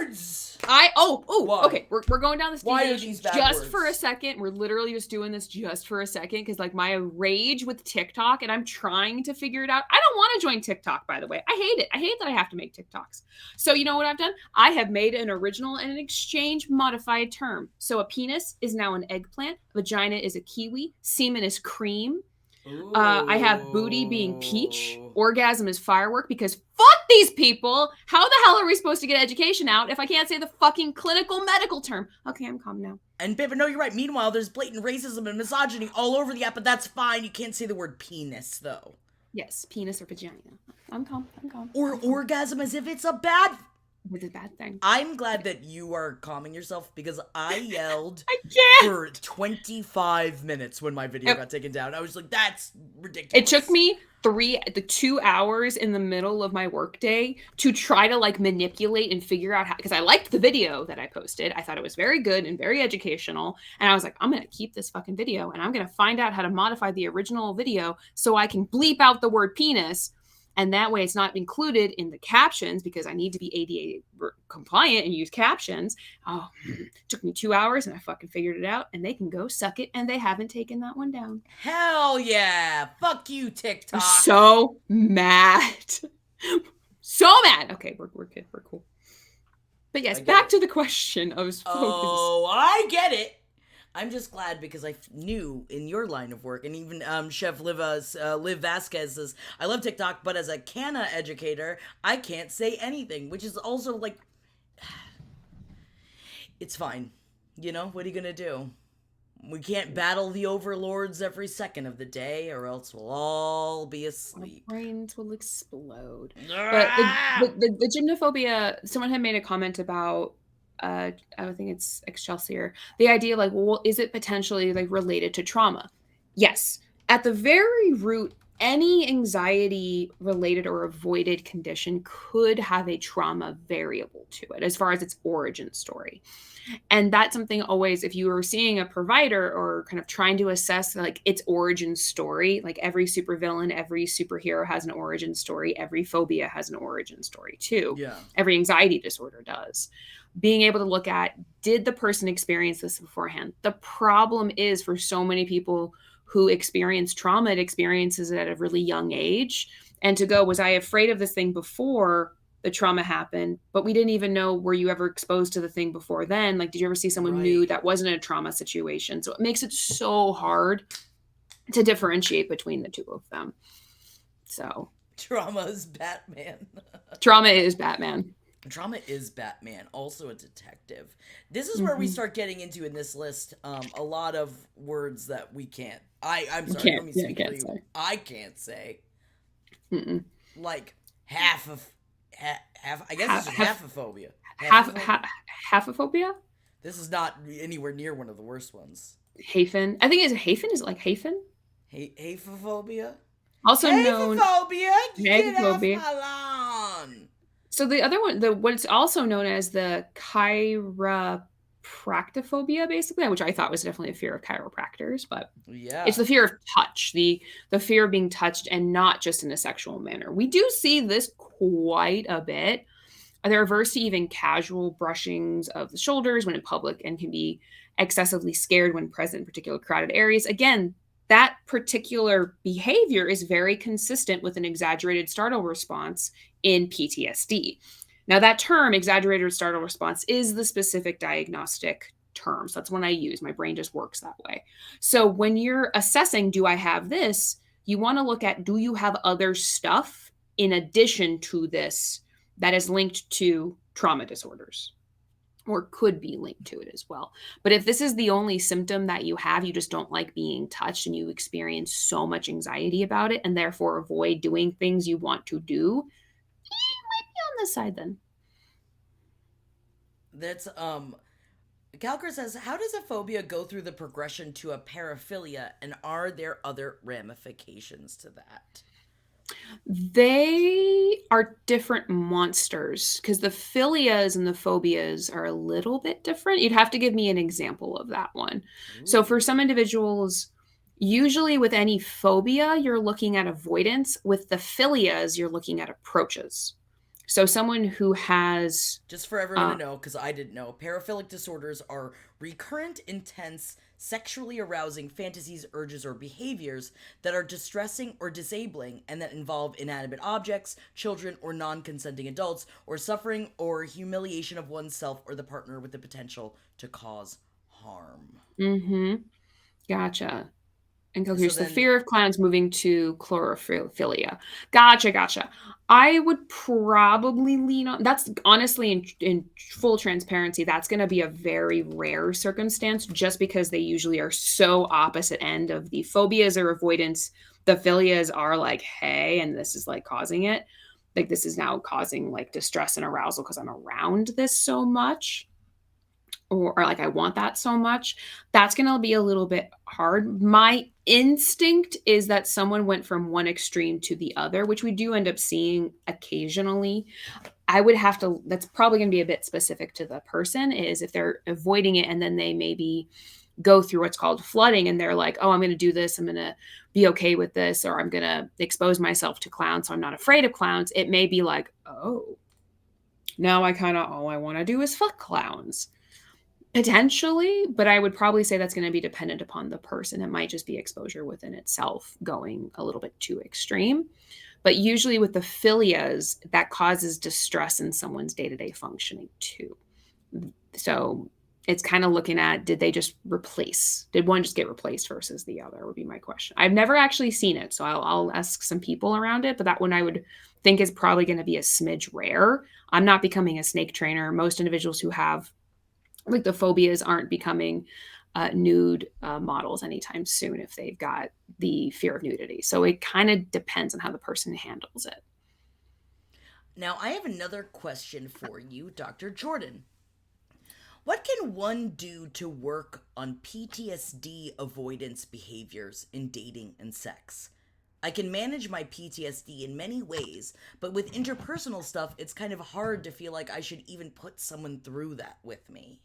words. Okay. We're going down this deviation just words? For a second. We're literally just doing this just for a second because, like, my rage with TikTok, and I'm trying to figure it out. I don't want to join TikTok, by the way. I hate it. I hate that I have to make TikToks. So you know what I've done? I have made an original and an exchange modified term. So a penis is now an eggplant. Vagina is a kiwi. Semen is cream. I have booty being peach. Orgasm is firework, because fuck these people. How the hell are we supposed to get education out if I can't say the fucking clinical medical term? Okay, I'm calm now. And Pippa, no, you're right. Meanwhile, there's blatant racism and misogyny all over the app, but that's fine. You can't say the word penis, though. Yes, penis or vagina. I'm calm. Or orgasm as if it's a bad... With a bad thing. I'm glad that you are calming yourself, because I yelled for 25 minutes when my video got taken down. I was like, that's ridiculous. It took me 2 hours in the middle of my workday to try to, like, manipulate and figure out how, because I liked the video that I posted. I thought it was very good and very educational. And I was like, I'm going to keep this fucking video and I'm going to find out how to modify the original video so I can bleep out the word penis. And that way it's not included in the captions, because I need to be ADA compliant and use captions. Oh, it took me 2 hours and I fucking figured it out, and they can go suck it, and they haven't taken that one down. Hell yeah. Fuck you, TikTok. I'm so mad. So mad. Okay, we're good. We're cool. But yes, back to the question of focus. Oh, I get it. I'm just glad because I knew in your line of work, and even Chef Liv Vasquez says, I love TikTok, but as a canna educator, I can't say anything, which is also like, it's fine. You know, what are you going to do? We can't battle the overlords every second of the day, or else we'll all be asleep. Our brains will explode. But the gymnophobia, someone had made a comment about, I think it's Excelsior, the idea, like, well, is it potentially, like, related to trauma? Yes. At the very root any anxiety related or avoided condition could have a trauma variable to it as far as its origin story. And that's something always, if you were seeing a provider or kind of trying to assess like its origin story, like every supervillain, every superhero has an origin story, every phobia has an origin story too. Yeah. Every anxiety disorder does. Being able to look at, did the person experience this beforehand? The problem is for so many people who experience trauma, it experiences it at a really young age. And to go, was I afraid of this thing before the trauma happened, but we didn't even know, were you ever exposed to the thing before then? Like, did you ever see someone new Right. that wasn't a trauma situation? So it makes it so hard to differentiate between the two of them. So Trauma is Batman. trauma is Batman. Trauma is Batman, also a detective. This is where we start getting into in this list a lot of words that we can't. I'm sorry, let me speak for you. I can't say. Mm-mm. Like half. I guess it's just halfophobia. Halfophobia? This is not anywhere near one of the worst ones. Hafen. I think it's Hafen. Is it like Hafen? Hafophobia? Also known. Hafophobia? Get off Hafophobia. my lawn! So the other one, what's also known as the chiropractophobia, basically, which I thought was definitely a fear of chiropractors, but Yeah. it's the fear of touch, the fear of being touched, and not just in a sexual manner. We do see this quite a bit. They're averse to even casual brushings of the shoulders when in public and can be excessively scared when present in particular crowded areas. Again, that particular behavior is very consistent with an exaggerated startle response in PTSD. Now, that term, exaggerated startle response, is the specific diagnostic term. So that's one I use. My brain just works that way. So when you're assessing, do I have this? You want to look at, do you have other stuff in addition to this that is linked to trauma disorders? Or could be linked to it as well. But if this is the only symptom that you have, you just don't like being touched and you experience so much anxiety about it and therefore avoid doing things you want to do, you might be on this side then. That's Calker says, how does a phobia go through the progression to a paraphilia, and are there other ramifications to that? They are different monsters because the philias and the phobias are a little bit different. You'd have to give me an example of that one. So for some individuals, usually with any phobia, you're looking at avoidance. With the philias, you're looking at approaches. So someone who has... Just for everyone to know, because I didn't know, paraphilic disorders are recurrent, intense, sexually arousing fantasies, urges, or behaviors that are distressing or disabling and that involve inanimate objects, children, or non-consenting adults, or suffering or humiliation of oneself or the partner with the potential to cause harm. Gotcha. And so here's the fear of clowns moving to chlorophilia. Gotcha. I would probably lean on, that's honestly in full transparency, that's going to be a very rare circumstance just because they usually are so opposite end of the phobias or avoidance. The philias are like, hey, and this is like causing it. Like this is now causing like distress and arousal because I'm around this so much. Or like I want that so much, that's going to be a little bit hard. My instinct is that someone went from one extreme to the other, which we do end up seeing occasionally. I would have to, that's probably going to be a bit specific to the person, is if they're avoiding it and then they maybe go through what's called flooding and they're like, oh, I'm going to do this, I'm going to be okay with this, or I'm going to expose myself to clowns so I'm not afraid of clowns. It may be like, oh, now I kind of, all I want to do is fuck clowns. Potentially, but I would probably say that's going to be dependent upon the person. It might just be exposure within itself going a little bit too extreme. But usually with the philias, that causes distress in someone's day-to-day functioning too. So it's kind of looking at, did they just replace? Did one just get replaced versus the other would be my question. I've never actually seen it, so I'll ask some people around it, but that one I would think is probably going to be a smidge rare. I'm not becoming a snake trainer. Most individuals who have like the phobias aren't becoming nude models anytime soon if they've got the fear of nudity. So it kind of depends on how the person handles it. Now, I have another question for you, Dr. Jordan. What can one do to work on PTSD avoidance behaviors in dating and sex? I can manage my PTSD in many ways, but with interpersonal stuff, it's kind of hard to feel like I should even put someone through that with me.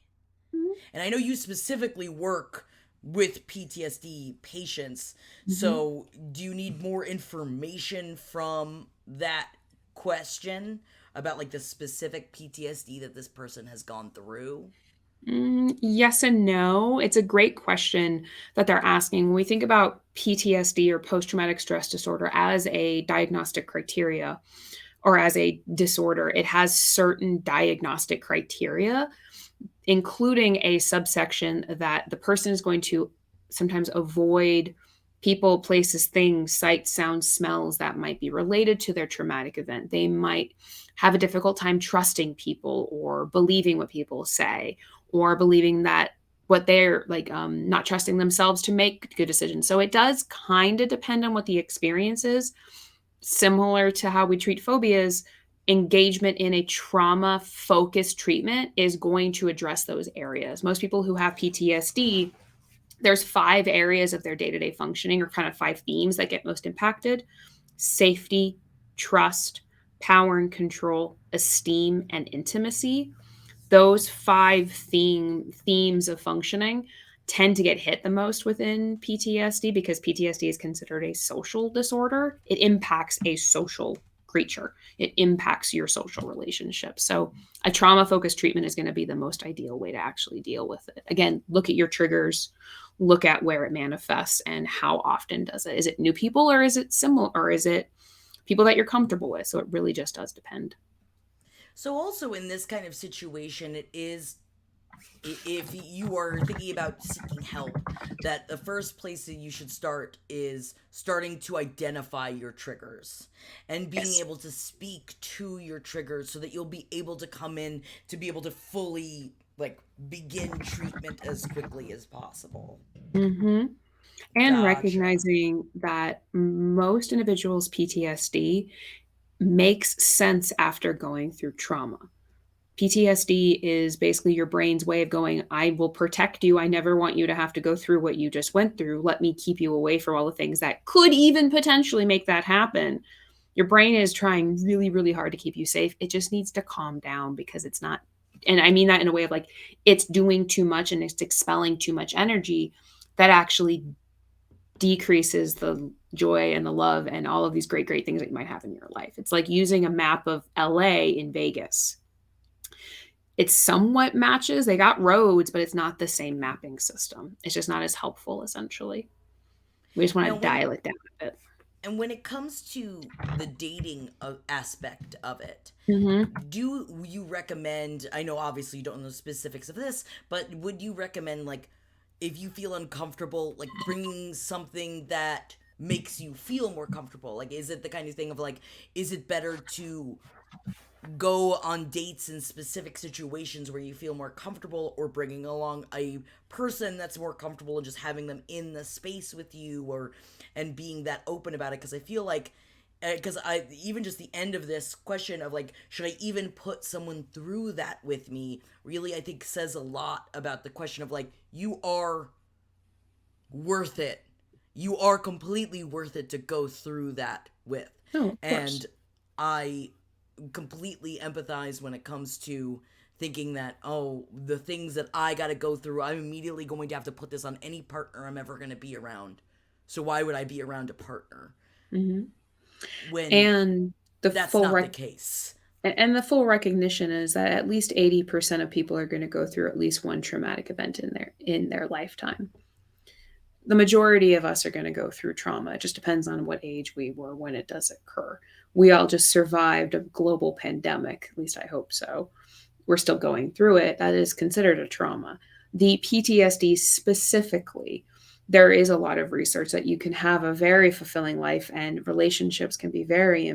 And I know you specifically work with PTSD patients, Mm-hmm. so do you need more information from that question about like the specific PTSD that this person has gone through? Yes and no. It's a great question that they're asking. When we think about PTSD or post traumatic stress disorder as a diagnostic criteria or as a disorder, it has certain diagnostic criteria, including a subsection that the person is going to sometimes avoid people, places, things, sights, sounds, smells that might be related to their traumatic event. They might have a difficult time trusting people or believing what people say or believing that what they're like not trusting themselves to make good decisions. So it does kind of depend on what the experience is. Similar to how we treat phobias, engagement in a trauma focused treatment is going to address those areas. Most people who have PTSD, there's 5 areas of their day-to-day functioning or kind of 5 themes that get most impacted: safety, trust, power and control, esteem, and intimacy. Those 5 themes of functioning tend to get hit the most within PTSD because PTSD is considered a social disorder. It impacts a social creature. It impacts your social relationship. So a trauma focused treatment is going to be the most ideal way to actually deal with it. Again, look at your triggers, look at where it manifests and how often does it. Is it new people or is it similar or is it people that you're comfortable with? So it really just does depend. So, also in this kind of situation, it is, if you are thinking about seeking help, that the first place that you should start is starting to identify your triggers and being Yes. able to speak to your triggers so that you'll be able to come in to be able to fully like begin treatment as quickly as possible. Mhm. And Gotcha. recognizing that most individuals' PTSD makes sense after going through trauma. PTSD is basically your brain's way of going, I will protect you. I never want you to have to go through what you just went through. Let me keep you away from all the things that could even potentially make that happen. Your brain is trying really, really hard to keep you safe. It just needs to calm down because it's not, and I mean that in a way of like it's doing too much and it's expelling too much energy that actually decreases the joy and the love and all of these great, great things that you might have in your life. It's like using a map of LA in Vegas. It somewhat matches. They got roads, but it's not the same mapping system. It's just not as helpful, essentially. We just want Now, to when dial it down a bit. and when it comes to the dating aspect of it, Mhm. do you recommend, I know obviously you don't know the specifics of this, but would you recommend, like, if you feel uncomfortable, like bringing something that makes you feel more comfortable? Like, is it the kind of thing of like, is it better to go on dates in specific situations where you feel more comfortable, or bringing along a person that's more comfortable and just having them in the space with you, or and being that open about it? Because I feel like, because I even just the end of this question of like, should I even put someone through that with me, really I think says a lot about the question of like, you are worth it, you are completely worth it to go through that with. Oh, of And course. I completely empathize when it comes to thinking that, oh, the things that I got to go through, I'm immediately going to have to put this on any partner I'm ever going to be around. So why would I be around a partner Mhm. when And the that's full not the rec case? and the full recognition is that at least 80% of people are gonna go through at least one traumatic event in their lifetime. The majority of us are going to go through trauma. It just depends on what age we were when it does occur. We all just survived a global pandemic. At least I hope so. We're still going through it. That is considered a trauma. The PTSD specifically, there is a lot of research that you can have a very fulfilling life and relationships can be very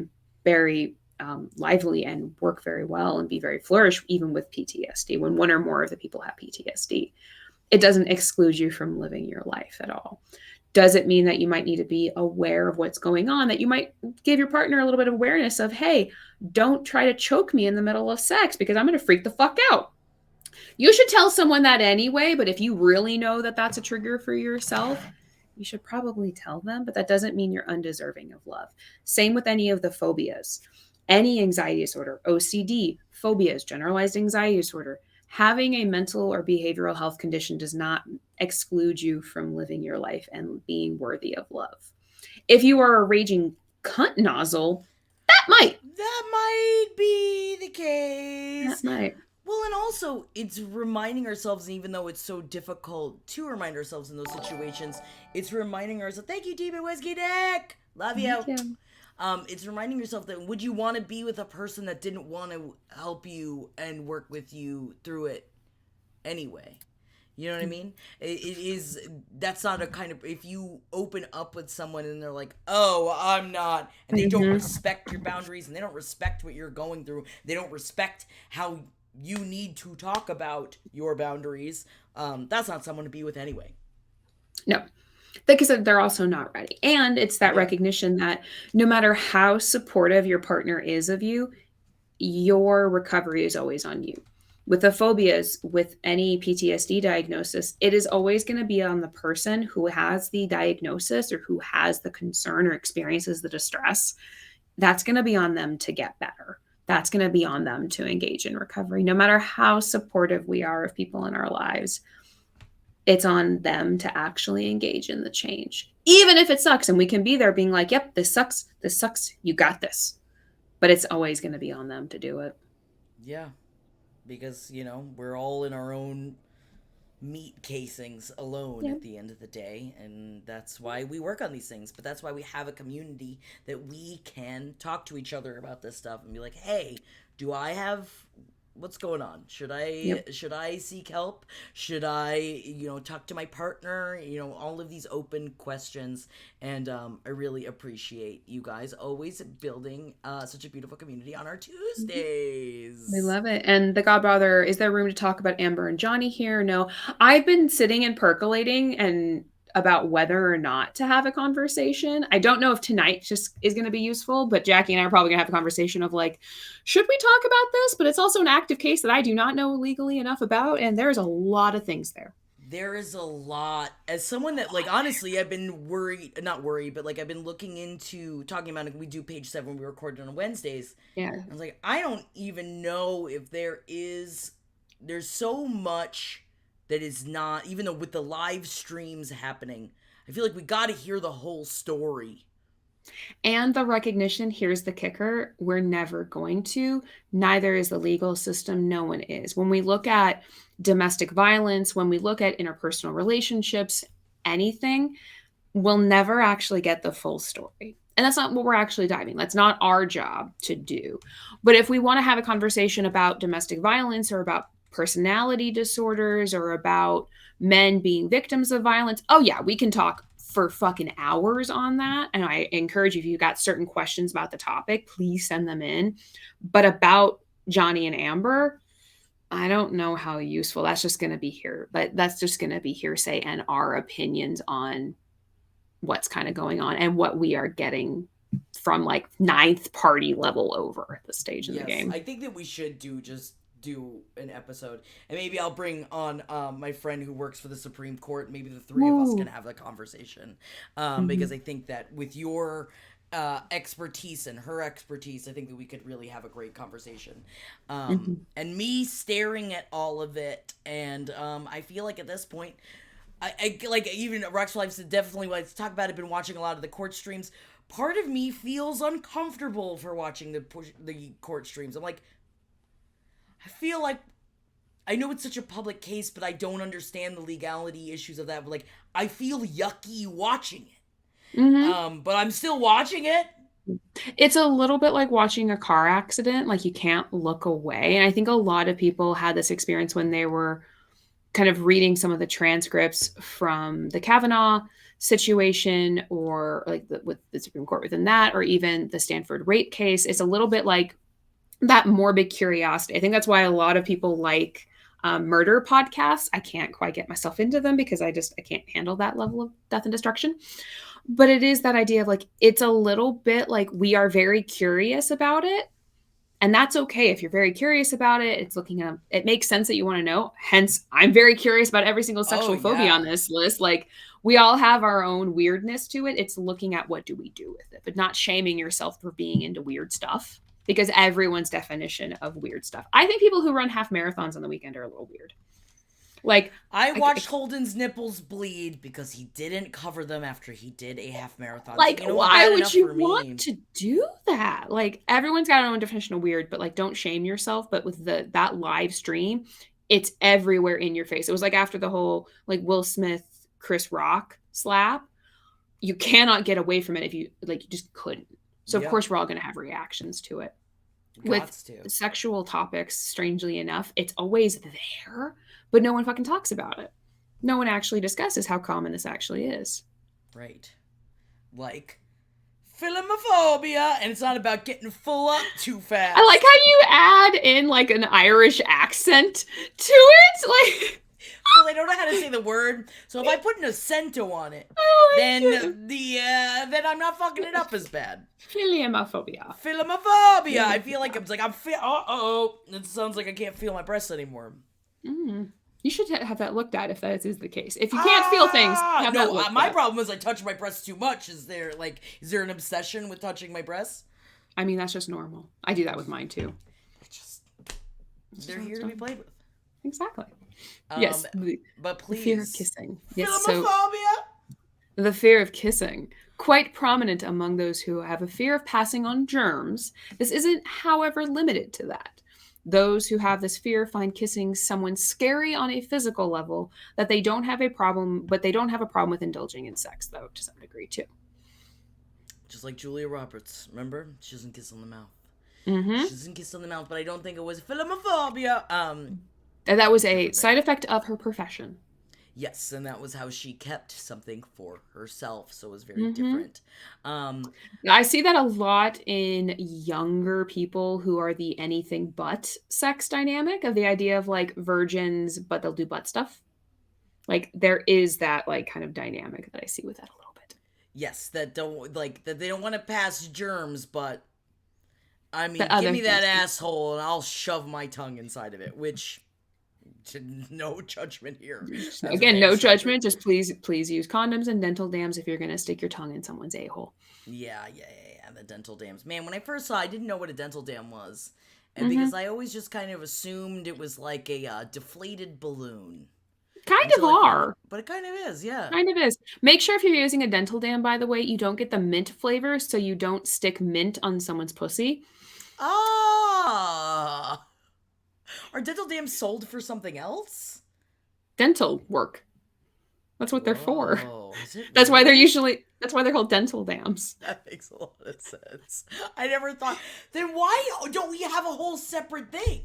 lively and work very well and be very flourish even with PTSD when one or more of the people have PTSD. It doesn't exclude you from living your life at all. Does it mean that you might need to be aware of what's going on? That you might give your partner a little bit of awareness of, hey, don't try to choke me in the middle of sex because I'm going to freak the fuck out. You should tell someone that anyway, but if you really know that that's a trigger for yourself, you should probably tell them, but that doesn't mean you're undeserving of love. Same with any of the phobias. Any anxiety disorder, OCD, phobias, generalized anxiety disorder, having a mental or behavioral health condition does not exclude you from living your life and being worthy of love. If you are a raging cunt nozzle, that might. That might be the case. That might. Well, and also, it's reminding ourselves, even though it's so difficult to remind ourselves in those situations, it's reminding ourselves, thank you, Demon Whiskey Dick! Love you! Thank you. It's reminding yourself that would you want to be with a person that didn't want to help you and work with you through it anyway? You know what I mean? That's not a kind of, if you open up with someone and they're like, oh, I'm not, and they don't respect your boundaries and they don't respect what you're going through, they don't respect how you need to talk about your boundaries, that's not someone to be with anyway. No. Because they're also not ready. And it's that recognition that no matter how supportive your partner is of you, your recovery is always on you. With the phobias, with any PTSD diagnosis, it is always going to be on the person who has the diagnosis or who has the concern or experiences the distress. That's going to be on them to get better. That's going to be on them to engage in recovery. No matter how supportive we are of people in our lives, it's on them to actually engage in the change. Even if it sucks and we can be there being like, yep, this sucks, you got this. But it's always going to be on them to do it. Yeah. Because, we're all in our own meat casings alone at the end of the day. And that's why we work on these things. But that's why we have a community that we can talk to each other about this stuff and be like, hey, do I have... what's going on? Should I seek help? Should I, talk to my partner? All of these open questions. And I really appreciate you guys always building such a beautiful community on our Tuesdays. We love it. And the Godbrother, is there room to talk about Amber and Johnny here? No. I've been sitting and percolating and about whether or not to have a conversation. I don't know if tonight just is going to be useful, but Jackie and I are probably going to have a conversation of like, should we talk about this? But it's also an active case that I do not know legally enough about. And there's a lot of things there. There is a lot. As someone that, honestly, I've been not worried, but I've been looking into talking about it. We do page 7, we record it on Wednesdays. Yeah. I was like, I don't even know if there's so much that is not, even though with the live streams happening, I feel like we got to hear the whole story. And the recognition, here's the kicker, we're never going to. Neither is the legal system. No one is. When we look at domestic violence, when we look at interpersonal relationships, anything, we'll never actually get the full story. And that's not what we're actually diving. That's not our job to do. But if we want to have a conversation about domestic violence or about personality disorders or about men being victims of violence, oh yeah, we can talk for fucking hours on that. And I encourage you, if you got certain questions about the topic, please send them in. But about Johnny and Amber, I don't know how useful. That's just going to be here, but that's just going to be hearsay and our opinions on what's kind of going on and what we are getting from ninth party level over at the stage of the game. I think that we should do an episode, and maybe I'll bring on my friend who works for the Supreme Court. Maybe the three of us can have a conversation, because I think that with your expertise and her expertise, I think that we could really have a great conversation. And me staring at all of it, and I feel like at this point, I even Rex Life said definitely let's talk about it. Been watching a lot of the court streams. Part of me feels uncomfortable for watching the court streams. I'm like, I feel like I know it's such a public case, but I don't understand the legality issues of that. But I feel yucky watching it. But I'm still watching it. It's a little bit like watching a car accident. You can't look away. And I think a lot of people had this experience when they were kind of reading some of the transcripts from the Kavanaugh situation, or with the Supreme Court within that, or even the Stanford rape case. It's a little bit like that morbid curiosity. I think that's why a lot of people like murder podcasts. I can't quite get myself into them because I can't handle that level of death and destruction. But it is that idea of it's a little bit like we are very curious about it. And that's okay if you're very curious about it. It's looking at it makes sense that you want to know. Hence, I'm very curious about every single sexual phobia on this list. Like we all have our own weirdness to it. It's looking at what do we do with it, but not shaming yourself for being into weird stuff because everyone's definition of weird stuff. I think people who run half marathons on the weekend are a little weird. Like I watched Holden's nipples bleed because he didn't cover them after he did a half marathon. Like, so why would you want to do that? Like, everyone's got their own definition of weird, but like, don't shame yourself. But with that live stream, it's everywhere in your face. It was like after the whole like Will Smith, Chris Rock slap, you cannot get away from it if you just couldn't. So of course we're all going to have reactions to it. With sexual topics, strangely enough, it's always there, but no one fucking talks about it. No one actually discusses how common this actually is. Right. Like philomophobia, and it's not about getting full up too fast. I like how you add in like an Irish accent to it. Like well, I don't know how to say the word, so if I put an accento on it, then then I'm not fucking it up as bad. Philomophobia. Philomophobia. I feel like it sounds like I can't feel my breasts anymore. You should have that looked at if that is the case. If you can't feel things, have that looked my at. problem is I touch my breasts too much. Is there an obsession with touching my breasts? I mean, that's just normal. I do that with mine too. They're here to be played with. Exactly. Yes, but please. The fear of kissing. Yes, philomophobia. The fear of kissing, quite prominent among those who have a fear of passing on germs. This isn't, however, limited to that. Those who have this fear find kissing someone scary on a physical level that they don't have a problem, but they don't have a problem with indulging in sex, though, to some degree, too. Just like Julia Roberts, remember? She doesn't kiss on the mouth. Mm-hmm. She doesn't kiss on the mouth, but I don't think it was philomophobia. And that was a side effect of her profession. Yes, and that was how she kept something for herself, so it was very different. I see that a lot in younger people who are the anything but sex dynamic of the idea of like virgins, but they'll do butt stuff. Like there is that like kind of dynamic that I see with that a little bit. Yes, that they don't want to pass germs, but I mean, give me that asshole and I'll shove my tongue inside of it, which no judgment here. Again, no judgment. Just please use condoms and dental dams if you're going to stick your tongue in someone's a-hole. Yeah. The dental dams. Man, when I first saw it, I didn't know what a dental dam was. And because I always just kind of assumed it was like a deflated balloon. Kind of are. But it kind of is, yeah. Kind of is. Make sure if you're using a dental dam, by the way, you don't get the mint flavor so you don't stick mint on someone's pussy. Ah! Are dental dams sold for something else? Dental work. That's what they're for. That's why they're called dental dams. That makes a lot of sense. I never thought. Then why don't we have a whole separate thing?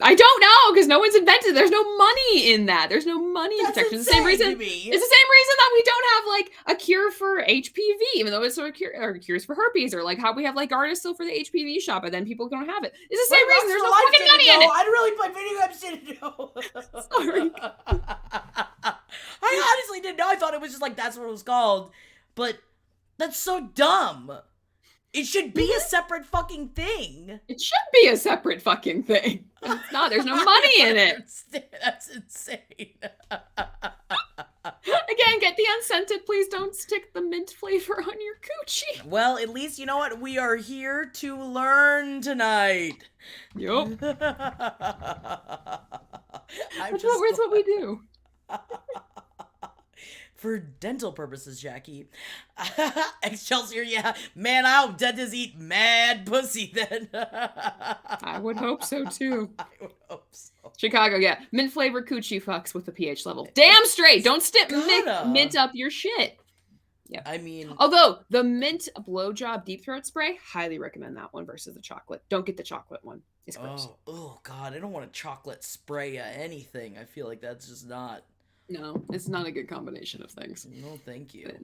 I don't know, because no one's invented. There's no money in that. There's no money in protection. It's the same reason. It's the same reason that we don't have like a cure for HPV, even though it's sort of cures for herpes, or like how we have like Gardasil for the HPV shot, but then people don't have it. It's the same reason. There's no fucking money in it. I really play video games. Didn't know. Sorry. I honestly didn't know. I thought it was just like that's what it was called, but that's so dumb. It should be a separate fucking thing. It should be a separate fucking thing. It's not. There's no money in it. That's insane. Again, get the unscented. Please don't stick the mint flavor on your coochie. Well, at least, you know what? We are here to learn tonight. Yup. That's what we do. For dental purposes, Jackie. Excelsior, yeah. Man, I hope dentists eat mad pussy then. I would hope so, too. I would hope so. Chicago, yeah. Mint flavored coochie fucks with the pH level. Damn straight. Don't stick mint up your shit. Yeah. I mean. Although, the mint blowjob deep throat spray, highly recommend that one versus the chocolate. Don't get the chocolate one. It's gross. Oh, God. I don't want a chocolate spray anything. I feel like that's just not. No, it's not a good combination of things. No, thank you.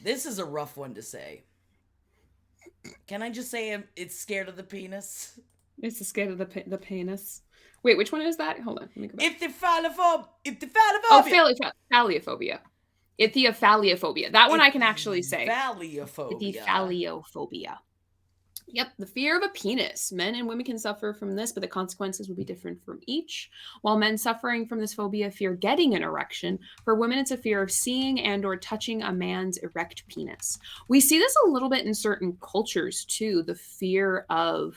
This is a rough one to say. Can I just say it's scared of the penis? It's scared of the penis. Wait, which one is that? Hold on, let me go back. Phalliophobia. Ichthyophaliophobia. That one I can actually say. Phalliophobia. Ichthyophaliophobia. Yep, the fear of a penis. Men and women can suffer from this, but the consequences will be different from each. While men suffering from this phobia fear getting an erection, for women it's a fear of seeing and or touching a man's erect penis. We see this a little bit in certain cultures too, the fear of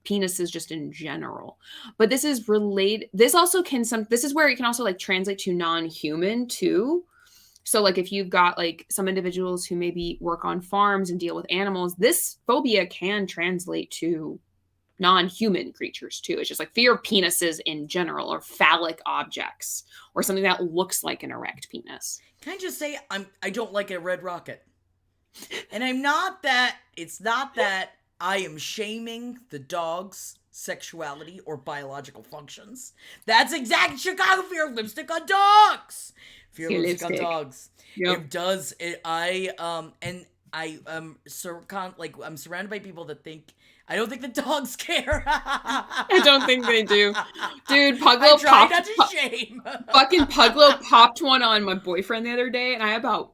penises just in general. But this is related, this also can some this is where it can also like translate to non-human too. So like if you've got like some individuals who maybe work on farms and deal with animals, this phobia can translate to non-human creatures too. It's just like fear of penises in general, or phallic objects, or something that looks like an erect penis. Can I just say I don't like a red rocket. And it's not that I am shaming the dog's sexuality or biological functions. That's exact Chicago fear of lipstick on dogs. Fear of lipstick on dogs. Yep. It does. I'm surrounded by people that think, I don't think the dogs care. I don't think they do. Dude, I try not to shame. Fucking Puglo popped one on my boyfriend the other day, and I about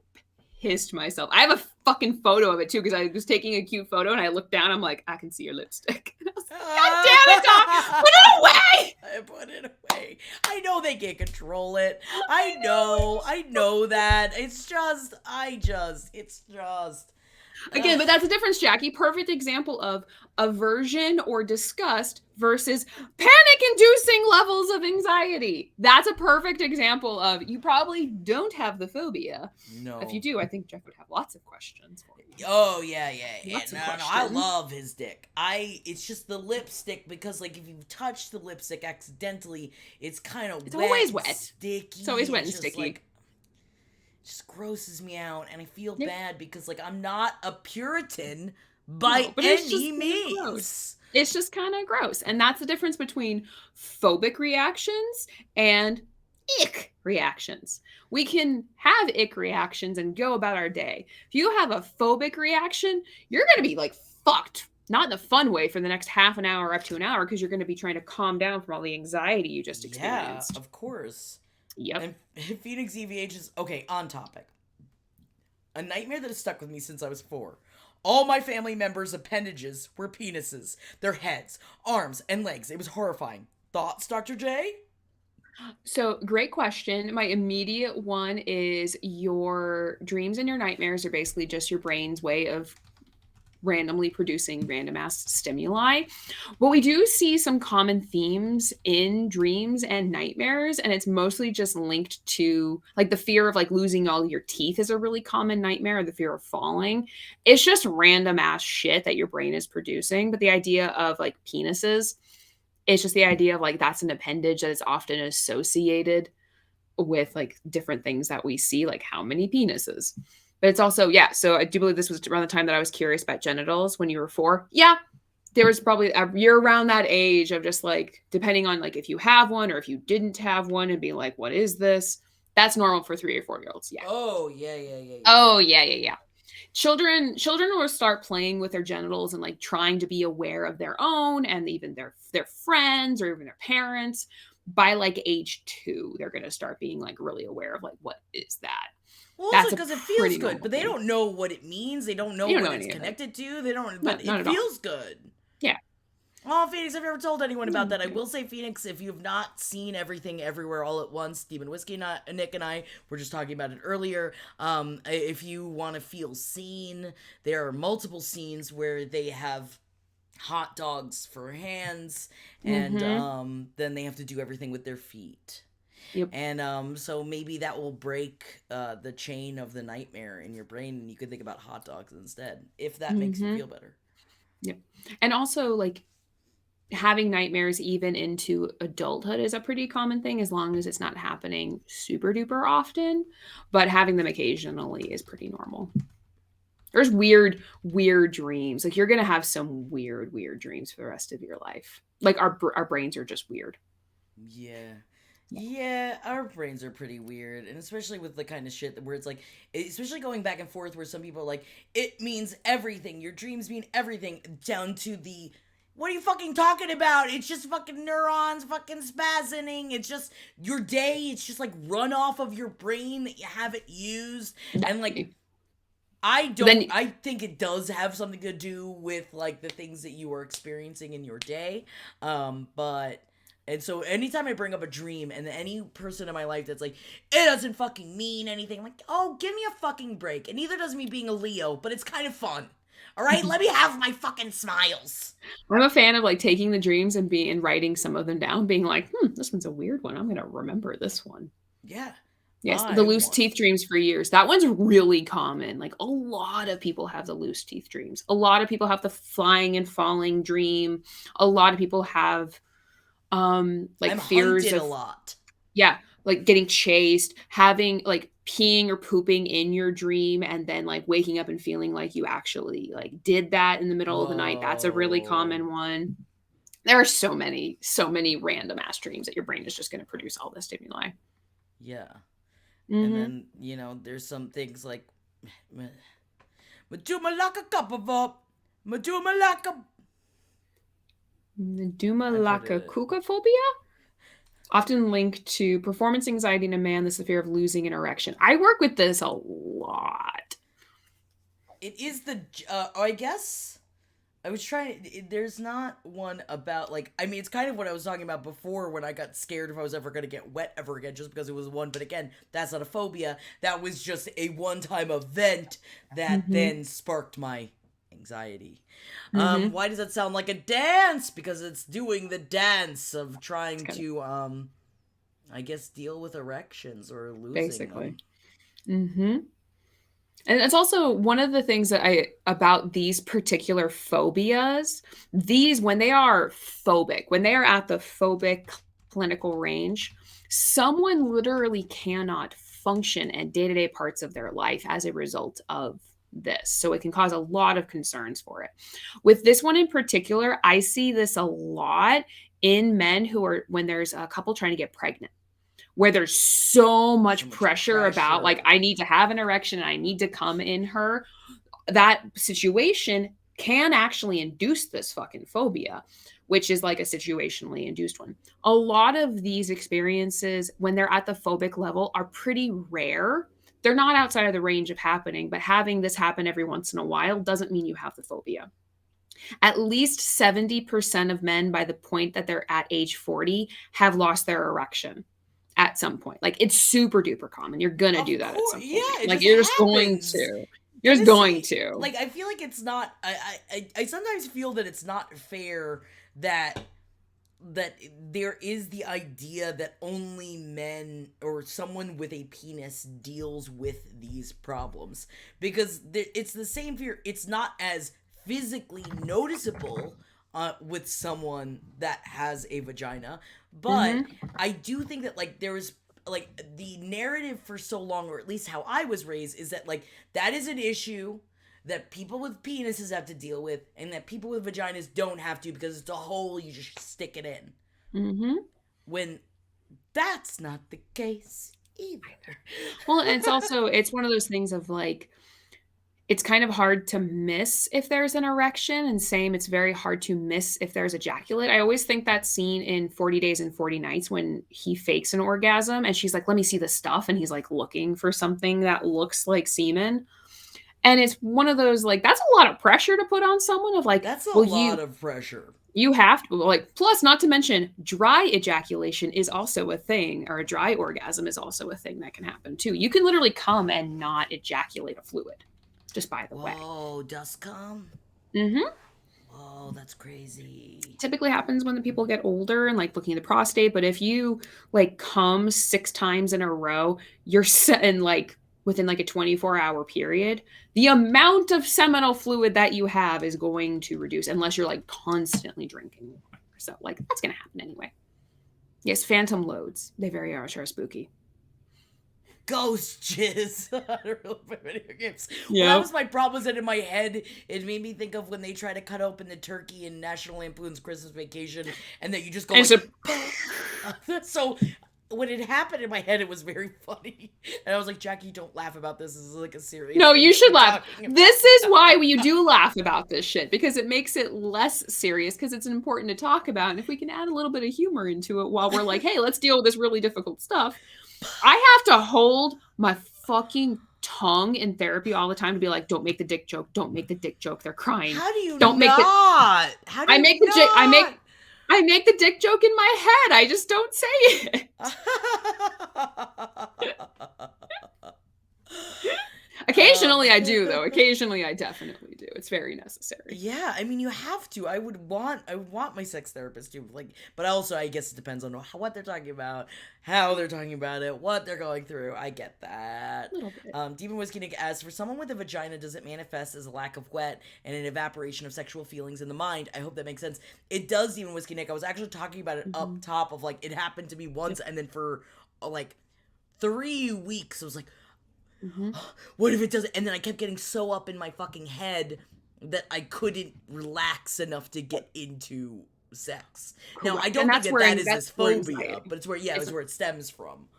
pissed myself. I have a fucking photo of it too, because I was taking a cute photo and I looked down, I'm like, I can see your lipstick. And I was like, God damn it, dog! Put it away! I put it away. I know they can't control it. I know that. It's just. Again, but that's the difference, Jackie. Perfect example of aversion or disgust versus panic-inducing levels of anxiety. That's a perfect example of, you probably don't have the phobia. No. If you do, I think Jeff would have lots of questions for you. Oh, yeah. Lots of No, questions. I love his dick. It's just the lipstick, because, like, if you touch the lipstick accidentally, it's kind of always wet. Sticky. It's always wet and just, sticky. Like, just grosses me out, and I feel bad because, like, I'm not a Puritan by any means. It's just kind of gross. And that's the difference between phobic reactions and ick reactions. We can have ick reactions and go about our day. If you have a phobic reaction, you're going to be like fucked. Not in the fun way for the next half an hour up to an hour, because you're going to be trying to calm down from all the anxiety you just experienced. Yeah, of course. Yep. And Phoenix EVH is, okay, on topic. A nightmare that has stuck with me since I was 4. All my family members' appendages were penises. Their heads, arms, and legs. It was horrifying. Thoughts, Dr. J? So, great question. My immediate one is, your dreams and your nightmares are basically just your brain's way of randomly producing random ass stimuli. But we do see some common themes in dreams and nightmares, and it's mostly just linked to like the fear of like losing all your teeth is a really common nightmare, or the fear of falling. It's just random ass shit that your brain is producing. But the idea of like penises, it's just the idea of like that's an appendage that is often associated with like different things that we see, like how many penises. But it's also, yeah, so I do believe this was around the time that I was curious about genitals when you were 4. Yeah, there was probably you're around that age of just like, depending on like if you have one or if you didn't have one, and being like, what is this? That's normal for 3 or 4-year-olds. Yeah. Oh, yeah. Oh, yeah. Children will start playing with their genitals and like trying to be aware of their own and even their friends or even their parents. By like age 2, they're going to start being like really aware of like, what is that? Well, also because it feels good, but they don't know what it means. They don't know what it's connected to. They don't, but it feels good. Yeah. Oh, Phoenix, I've never told anyone about that. I will say, Phoenix, if you've not seen Everything Everywhere All at Once, Stephen Whiskey, Nick and I were just talking about it earlier. If you want to feel seen, there are multiple scenes where they have hot dogs for hands, and then they have to do everything with their feet. Yep. And so maybe that will break the chain of the nightmare in your brain, and you can think about hot dogs instead, if that makes you feel better. Yep. And also, like, having nightmares even into adulthood is a pretty common thing, as long as it's not happening super duper often. But having them occasionally is pretty normal. There's weird dreams. Like, you're going to have some weird dreams for the rest of your life. Like, our brains are just weird. Yeah, our brains are pretty weird, and especially with the kind of shit where it's like, especially going back and forth where some people are like, it means everything, your dreams mean everything, down to the, what are you fucking talking about? It's just fucking neurons fucking spazzing, it's just your day, it's just like runoff of your brain that you haven't used, and like, I But don't. then I think it does have something to do with like the things that you are experiencing in your day. But and so anytime I bring up a dream, and any person in my life that's like, it doesn't fucking mean anything, I'm like, oh, give me a fucking break. And neither does me being a Leo, but it's kind of fun. All right, let me have my fucking smiles. I'm a fan of like taking the dreams and writing some of them down, being like, this one's a weird one. I'm gonna remember this one. Yeah, Yes, the I loose want. teeth dreams for years. That one's really common. Like a lot of people have the loose teeth dreams. A lot of people have the flying and falling dream. A lot of people have like I'm fears hunted a of, lot. yeah, like getting chased, having like peeing or pooping in your dream and then like waking up and feeling like you actually like did that in the middle of the night. That's a really Whoa. common one. There are so many random ass dreams that your brain is just going to produce all this stimuli. Yeah. And Mhm. then, there's some things like Majumalaka cup of up. Majumalaka. The I put Dumalaka it. phobia, often linked to performance anxiety in a man. This is the fear of losing an erection. I work with this a lot. It is the. I guess. I was trying. There's not one about, like. I mean, it's kind of what I was talking about before when I got scared if I was ever going to get wet ever again just because it was one. But again, that's not a phobia. That was just a one time event that Mhm. then sparked my anxiety. Mhm. Why does that sound like a dance? Because it's doing the dance of It's trying kind of to, I guess, deal with erections or losing basically. them. Mhm. And it's also one of the things that I about these particular phobias, these when they are phobic, when they are at the phobic clinical range, someone literally cannot function in day-to-day parts of their life as a result of this. So it can cause a lot of concerns for it. With this one in particular, I see this a lot in men who are when there's a couple trying to get pregnant where there's so So much much pressure about like pressure. I need to have an erection and I need to come in her. That situation can actually induce this fucking phobia, which is like a situationally induced one. A lot of these experiences when they're at the phobic level are pretty rare. They're not outside of the range of happening, but having this happen every once in a while doesn't mean you have the phobia. At least 70% of men by the point that they're at age 40 have lost their erection at some point. Like it's super duper common. You're gonna do Of that at course, some yeah, point. it Like just you're just going happens. to. You're And just to going see, to. like, I feel like it's not. I sometimes feel that it's not fair that there is the idea that only men or someone with a penis deals with these problems because it's the same fear. It's not as physically noticeable with someone that has a vagina, but Mhm. I do think that like there is like the narrative for so long, or at least how I was raised, is that like that is an issue that people with penises have to deal with and that people with vaginas don't have to because it's a hole you just stick it in. Mhm. When that's not the case either. Well, and it's one of those things of like it's kind of hard to miss if there's an erection, and same, it's very hard to miss if there's ejaculate. I always think that scene in 40 Days and 40 Nights when he fakes an orgasm and she's like, "Let me see the stuff," and he's like looking for something that looks like semen. And it's one of those like that's a lot of pressure to put on someone of like, That's a well, lot of pressure. you have to like plus not to mention dry ejaculation is also a thing or a dry orgasm is also a thing that can happen too. You can literally come and not ejaculate a fluid just by the way. Whoa, dust come? Mhm. Whoa, that's crazy. Typically happens when the people get older and like looking at the prostate, but if you like come 6 times in a row, you're set in like within like a 24-hour period, the amount of seminal fluid that you have is going to reduce unless you're like constantly drinking water. So like that's going to happen anyway. Yes, phantom loads. They very much are spooky. Ghost jizz. I don't really play video games. Well, that Yep. was my problem. Is that in my head, it made me think of when they try to cut open the turkey in National Lampoon's Christmas Vacation, and that you just go And like. so So when it happened in my head, it was very funny, and I was like, Jackie, don't laugh about this. This is like a serious no, thing you that should we're laugh. talking about. This is why you do laugh about this shit because it makes it less serious because it's important to talk about. And if we can add a little bit of humor into it while we're like, hey, let's deal with this really difficult stuff. I have to hold my fucking tongue in therapy all the time to be like, don't make the dick joke. Don't make the dick joke. They're crying. How do you don't not? Make How do I you make not? I make the dick joke in my head. I just don't say it. Occasionally I do, though. Occasionally I definitely do. It's very necessary. Yeah, I mean, you have to. I would want my sex therapist to, like, but also I guess it depends on what they're talking about, how they're talking about it, what they're going through. I get that. A little bit. Demon Whiskey Nick asks, for someone with a vagina, does it manifest as a lack of wet and an evaporation of sexual feelings in the mind? I hope that makes sense. It does, Demon Whiskey Nick. I was actually talking about it up top of, like, it happened to me once, and then for, like, 3 weeks, I was like, what if it doesn't? And then I kept getting so up in my fucking head that I couldn't relax enough to get into sex. Now, I don't think that is this phobia, but it's where it stems from.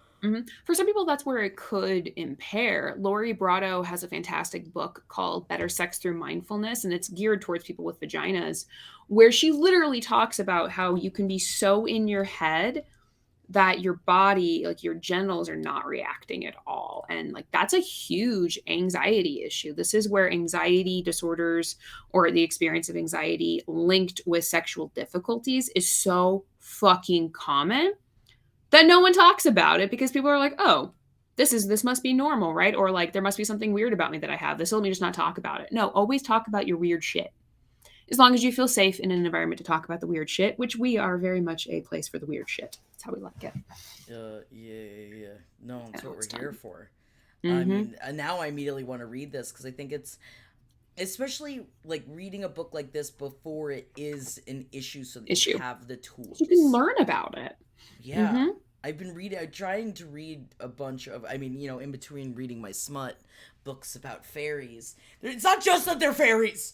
For some people, that's where it could impair. Lori Brotto has a fantastic book called Better Sex Through Mindfulness, and it's geared towards people with vaginas, where she literally talks about how you can be so in your head that your body, like your genitals, are not reacting at all. And like, that's a huge anxiety issue. This is where anxiety disorders or the experience of anxiety linked with sexual difficulties is so fucking common that no one talks about it, because people are like, oh, this must be normal, right? Or like, there must be something weird about me that I have. This, let me just not talk about it. No, always talk about your weird shit. As long as you feel safe in an environment to talk about the weird shit, which we are very much a place for the weird shit. That's how we like it. Yeah. No, that's what we're here for. I mean, now I immediately want to read this, because I think it's, especially like reading a book like this before it is an issue, so that you have the tools. You can learn about it. Yeah. I'm trying to read a bunch of, I mean, you know, in between reading my smut books about fairies. It's not just that they're fairies.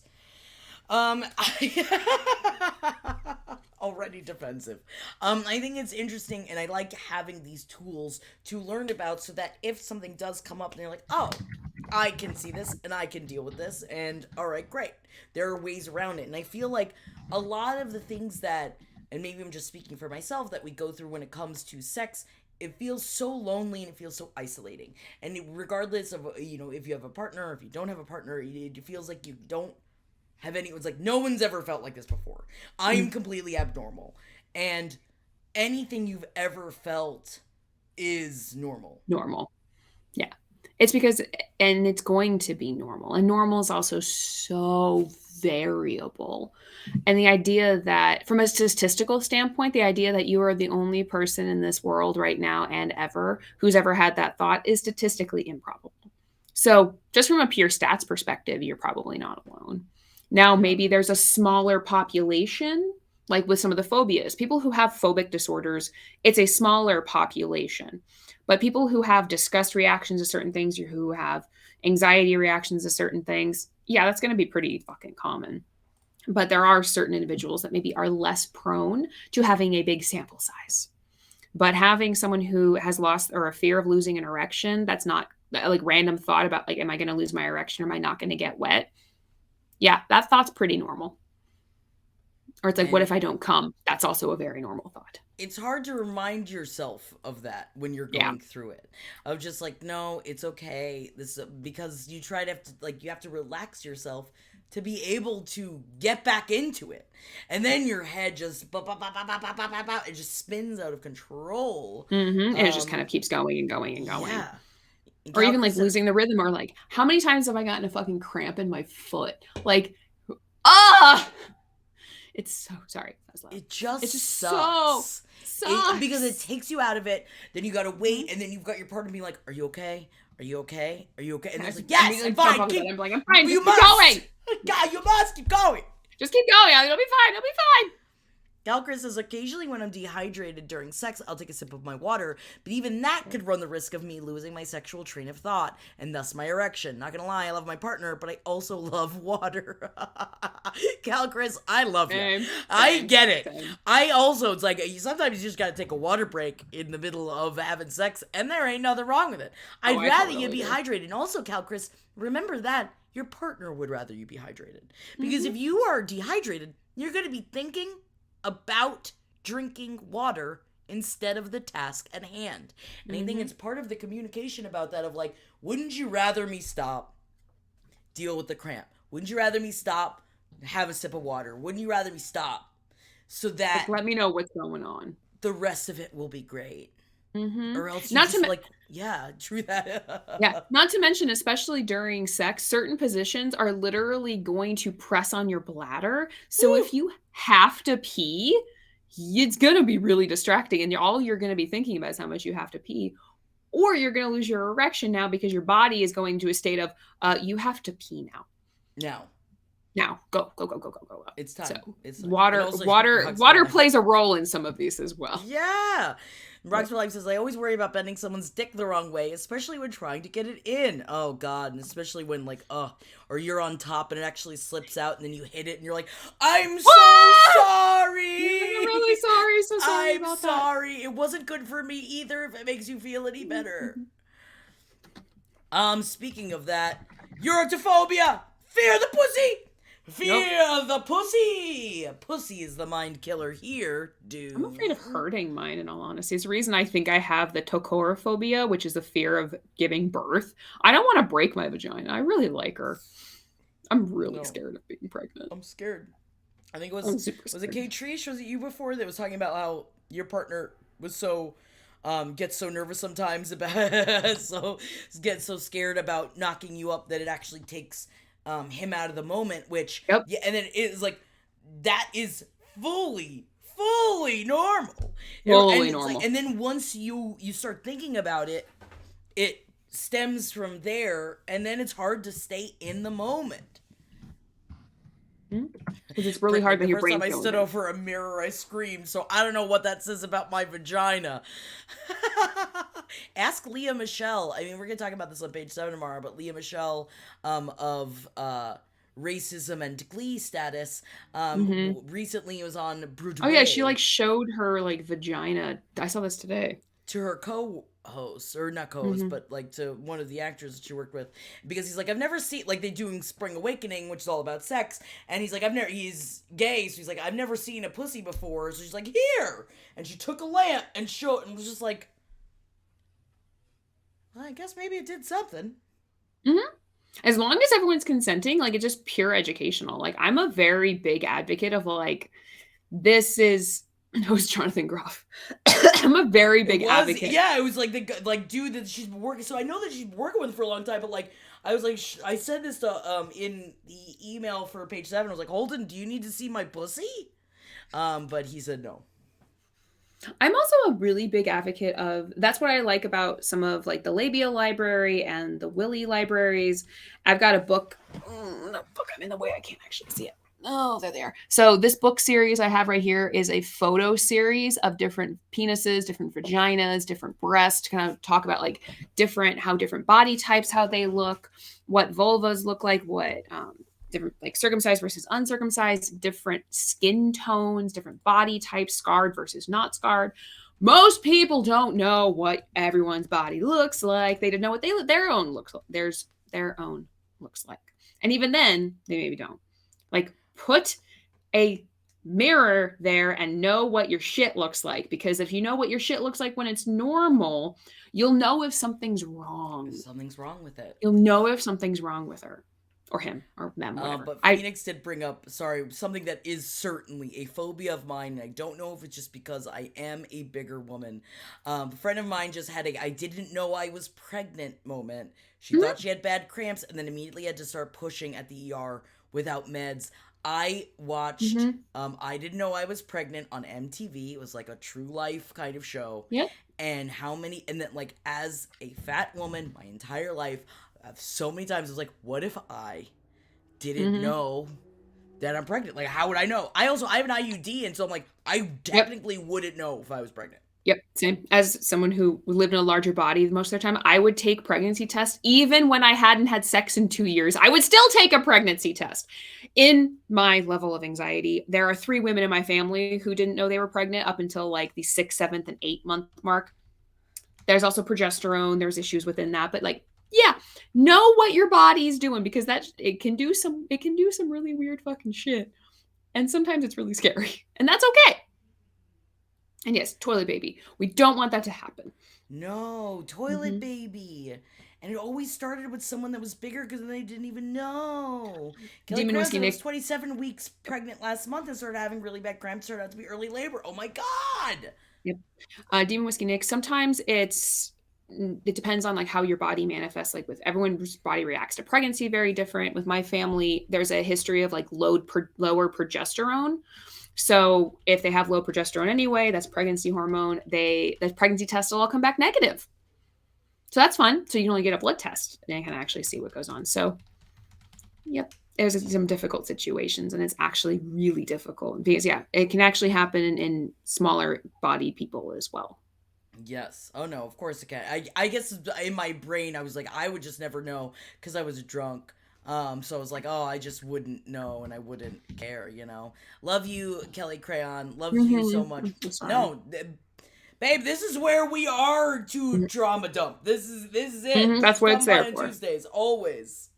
Already defensive. I think it's interesting, and I like having these tools to learn about, so that if something does come up and you're like, oh, I can see this and I can deal with this, and all right, great. There are ways around it. And I feel like a lot of the things that, and maybe I'm just speaking for myself, that we go through when it comes to sex, it feels so lonely and it feels so isolating. And regardless of, you know, if you have a partner or if you don't have a partner, it feels like you don't have any. It's like no one's ever felt like this before. I am completely abnormal, and anything you've ever felt is normal. Yeah, it's because, and it's going to be normal, and normal is also so variable. And the idea that, from a statistical standpoint, the idea that you are the only person in this world right now and ever who's ever had that thought is statistically improbable. So just from a pure stats perspective, you're probably not alone. Now, maybe there's a smaller population, like with some of the phobias. People who have phobic disorders, it's a smaller population. But people who have disgust reactions to certain things, or who have anxiety reactions to certain things, yeah, that's going to be pretty fucking common. But there are certain individuals that maybe are less prone to having a big sample size. But having someone who has lost, or a fear of losing an erection, that's not like random thought about like, am I going to lose my erection, or am I not going to get wet? Yeah, that thought's pretty normal. Or it's like, what if I don't come? That's also a very normal thought. It's hard to remind yourself of that when you're going through it. Of just like, no, it's okay. This, because you you have to relax yourself to be able to get back into it. And then your head just, it just spins out of control. And it just kind of keeps going and going and going. Yeah. Or even like losing the rhythm, or like, how many times have I gotten a fucking cramp in my foot? Like, it's so, sorry. That was loud. It just sucks. Sucks. Because it takes you out of it. Then you gotta wait, and then you've got your partner being like, are you okay? Are you okay? Are you okay? And it's like, yes, I'm fine. I'm like, I'm fine. Just keep going. God, you must keep going. Just keep going. It'll be fine. It'll be fine. Galcris says, occasionally when I'm dehydrated during sex, I'll take a sip of my water, but even that could run the risk of me losing my sexual train of thought, and thus my erection. Not gonna lie, I love my partner, but I also love water. Galcris, I love you. I get it. I also, it's like, sometimes you just gotta take a water break in the middle of having sex, and there ain't nothing wrong with it. I'd rather you be hydrated. And also, Galcris, remember that your partner would rather you be hydrated. Because if you are dehydrated, you're gonna be thinking about drinking water instead of the task at hand. And I think it's part of the communication about that of like, wouldn't you rather me stop, deal with the cramp? Wouldn't you rather me stop, have a sip of water? Wouldn't you rather me stop so that Like, let me know what's going on. the rest of it will be great? Mm-hmm. Or else you Not to just like, yeah, true that. Yeah, not to mention, especially during sex, certain positions are literally going to press on your bladder. So Woo. if you have to pee, it's going to be really distracting. And all you're going to be thinking about is how much you have to pee. Or you're going to lose your erection now because your body is going to a state of, you have to pee now. Now. Now, go, go, go, go, go, go. It's time. So It's time. water plays a role in some of these as well. Yeah. Rocks for Life says, I always worry about bending someone's dick the wrong way, especially when trying to get it in. Oh, God. And especially when, like, or you're on top and it actually slips out and then you hit it and you're like, I'm so sorry. I'm really sorry. So sorry I'm sorry. It wasn't good for me either, if it makes you feel any better. Speaking of that, Urotophobia! Fear the pussy! Fear the pussy! Pussy is the mind killer here, dude. I'm afraid of hurting mine, in all honesty. It's the reason I think I have the tokorophobia, which is the fear of giving birth. I don't want to break my vagina. I really like her. I'm really scared of being pregnant. I'm scared. I think it was it Kate Trish? Was it you before that was talking about how your partner was so gets so nervous sometimes about gets so scared about knocking you up that it actually takes him out of the moment, which and then it is like that is fully normal. Fully normal. Like, and then once you start thinking about it, it stems from there, and then it's hard to stay in the moment. Because it's really hard that your brain. The first time I stood over a mirror, I screamed. So I don't know what that says about my vagina. Ask Leah Michelle. I mean, we're gonna talk about this on page 7 tomorrow, but Leah Michelle of racism and Glee status recently was on Broadway. Oh yeah, she like showed her like vagina. I saw this today. To her co-host, or not co-host, but like to one of the actors that she worked with, because he's like, I've never seen, like, they doing Spring Awakening, which is all about sex, and he's like, he's gay, so he's like, I've never seen a pussy before, so she's like, here, and she took a lamp and showed it, and was just like, well, I guess maybe it did something. As long as everyone's consenting, like, it's just pure educational. Like, I'm a very big advocate of like, this is. It was Jonathan Groff. I'm a very big advocate. Yeah, it was like the dude that she's been working. So I know that she's been working with for a long time, but like I was like, I said this to in the email for page 7. I was like, Holden, do you need to see my pussy? But he said no. I'm also a really big advocate of. That's what I like about some of like the Labia library and the Willy libraries. I've got a book. The book, I'm in the way. I can't actually see it. Oh, there they are. So this book series I have right here is a photo series of different penises, different vaginas, different breasts, to kind of talk about like how different body types, how they look, what vulvas look like, what different like circumcised versus uncircumcised, different skin tones, different body types, scarred versus not scarred. Most people don't know what everyone's body looks like. They don't know what their own looks like. And even then, they maybe don't. Like, put a mirror there and know what your shit looks like. Because if you know what your shit looks like when it's normal, you'll know if something's wrong. Something's wrong with it. You'll know if something's wrong with her. Or him. Or them. Whatever. But Phoenix did bring up, something that is certainly a phobia of mine. And I don't know if it's just because I am a bigger woman. A friend of mine just had I didn't know I was pregnant moment. She thought she had bad cramps and then immediately had to start pushing at the ER without meds. I watched I Didn't Know I Was Pregnant on MTV. It was like a true life kind of show. Yep. And then like as a fat woman my entire life, so many times I was like, what if I didn't know that I'm pregnant? Like, how would I know? I have an IUD, and so I'm like, I technically wouldn't know if I was pregnant. Yep, same. As someone who lived in a larger body most of the time, I would take pregnancy tests. Even when I hadn't had sex in 2 years, I would still take a pregnancy test. In my level of anxiety, there are 3 women in my family who didn't know they were pregnant up until like the 6th, 7th, and 8th month mark. There's also progesterone. There's issues within that. But like, yeah, know what your body's doing, because it can do some really weird fucking shit. And sometimes it's really scary. And that's okay. And yes, toilet baby. We don't want that to happen. No, toilet baby. And it always started with someone that was bigger because they didn't even know. Kelly Demon Crayon Whiskey said I was Nick. 27 weeks pregnant last month and started having really bad cramps. Turned out to be early labor. Oh my God. Yep. Demon Whiskey Nick. Sometimes it depends on like how your body manifests. Like with everyone's body reacts to pregnancy very different. With my family, there's a history of like lower progesterone. So if they have low progesterone anyway, that's pregnancy hormone. The pregnancy test will all come back negative. So that's fun. So you can only get a blood test and you can actually see what goes on. So, yep, there's some difficult situations, and it's actually really difficult because yeah, it can actually happen in smaller body people as well. Yes. Oh no, of course it can. I guess in my brain I was like I would just never know because I was drunk. So I was like, oh, I just wouldn't know and I wouldn't care, you know. Love you, Kelly Crayon. Love you so much. I'm so sorry. No, babe, this is where we are to drama dump. This is it. That's what it's Come by there on for. Tuesdays, always.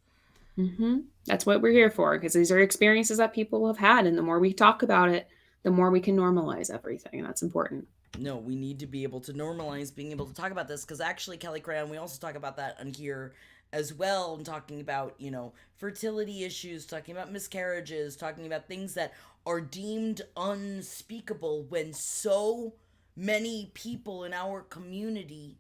That's what we're here for, because these are experiences that people have had, and the more we talk about it, the more we can normalize everything, and that's important. No, we need to be able to normalize being able to talk about this because actually, Kelly Crayon, we also talk about that on here as well. And talking about, you know, fertility issues, talking about miscarriages, talking about things that are deemed unspeakable when so many people in our community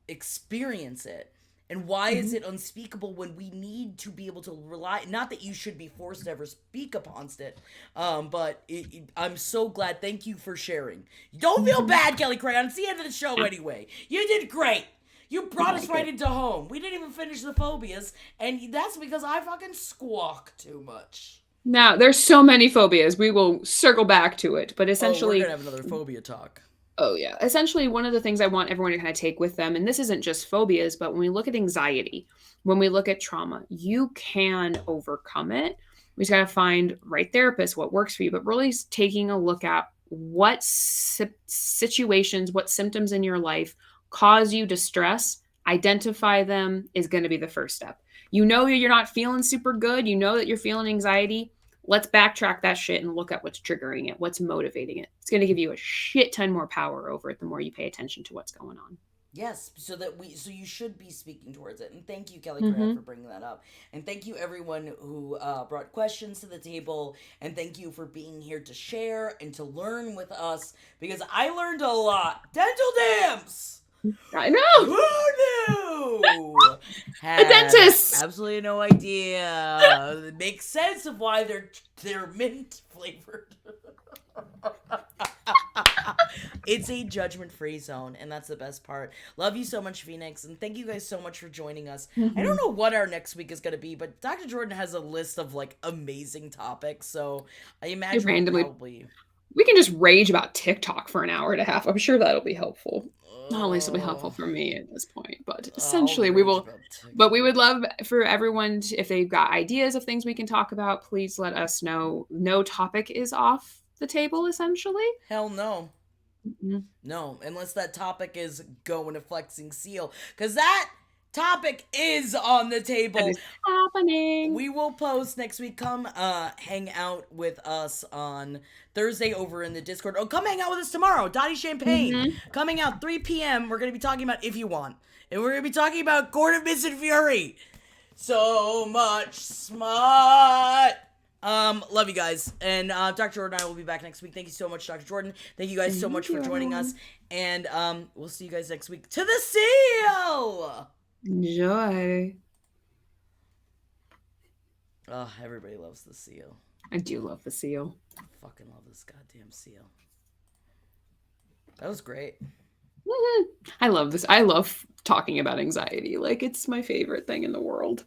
experience it. And why is it unspeakable when we need to be able to rely? Not that you should be forced to ever speak upon it, but I'm so glad. Thank you for sharing. Don't feel bad, Kelly Crayon. It's the end of the show anyway. You did great. You brought us right into home. We didn't even finish the phobias, and that's because I fucking squawk too much. Now, there's so many phobias. We will circle back to it, but Oh, we're essentially, gonna have another phobia talk. oh yeah, essentially one of the things I want everyone to kind of take with them, and this isn't just phobias, but when we look at anxiety, when we look at trauma, you can overcome it. We just got to find right therapist, what works for you, but really taking a look at what situations, what symptoms in your life cause you distress, identify them is going to be the first step. You know you're not feeling super good, you know that you're feeling anxiety. Let's backtrack that shit and look at what's triggering it, what's motivating it. It's going to give you a shit ton more power over it the more you pay attention to what's going on. Yes, so you should be speaking towards it, and thank you, Kelly Craft, for bringing that up, and thank you everyone who brought questions to the table, and thank you for being here to share and to learn with us because I learned a lot. Dental dams. I know. Who knew? A dentist. Absolutely no idea. It makes sense of why they're mint flavored. It's a judgment-free zone, and that's the best part. Love you so much, Phoenix, and thank you guys so much for joining us. I don't know what our next week is going to be, but Dr. Jordan has a list of, like, amazing topics, so I imagine probably... We can just rage about TikTok for an hour and a half. I'm sure that'll be helpful. Not at least it'll be helpful for me at this point, but essentially we will. But we would love for everyone to, if they've got ideas of things we can talk about, please let us know. No topic is off the table, essentially. Hell no. No, unless that topic is going to flexing seal, because that topic is on the table. That is happening. We will post next week. Come hang out with us on Thursday over in the Discord. Oh, come hang out with us tomorrow. Dottie Champagne coming out 3 p.m. We're going to be talking about If You Want. And we're going to be talking about Court of Mist and Fury. So much smut. Love you guys. And Dr. Jordan and I will be back next week. Thank you so much, Dr. Jordan. Thank you guys so much for joining us. And we'll see you guys next week. To the seal! Enjoy. Oh, everybody loves the seal. I do love the seal. I fucking love this goddamn seal. That was great. I love this. I love talking about anxiety. Like, it's my favorite thing in the world.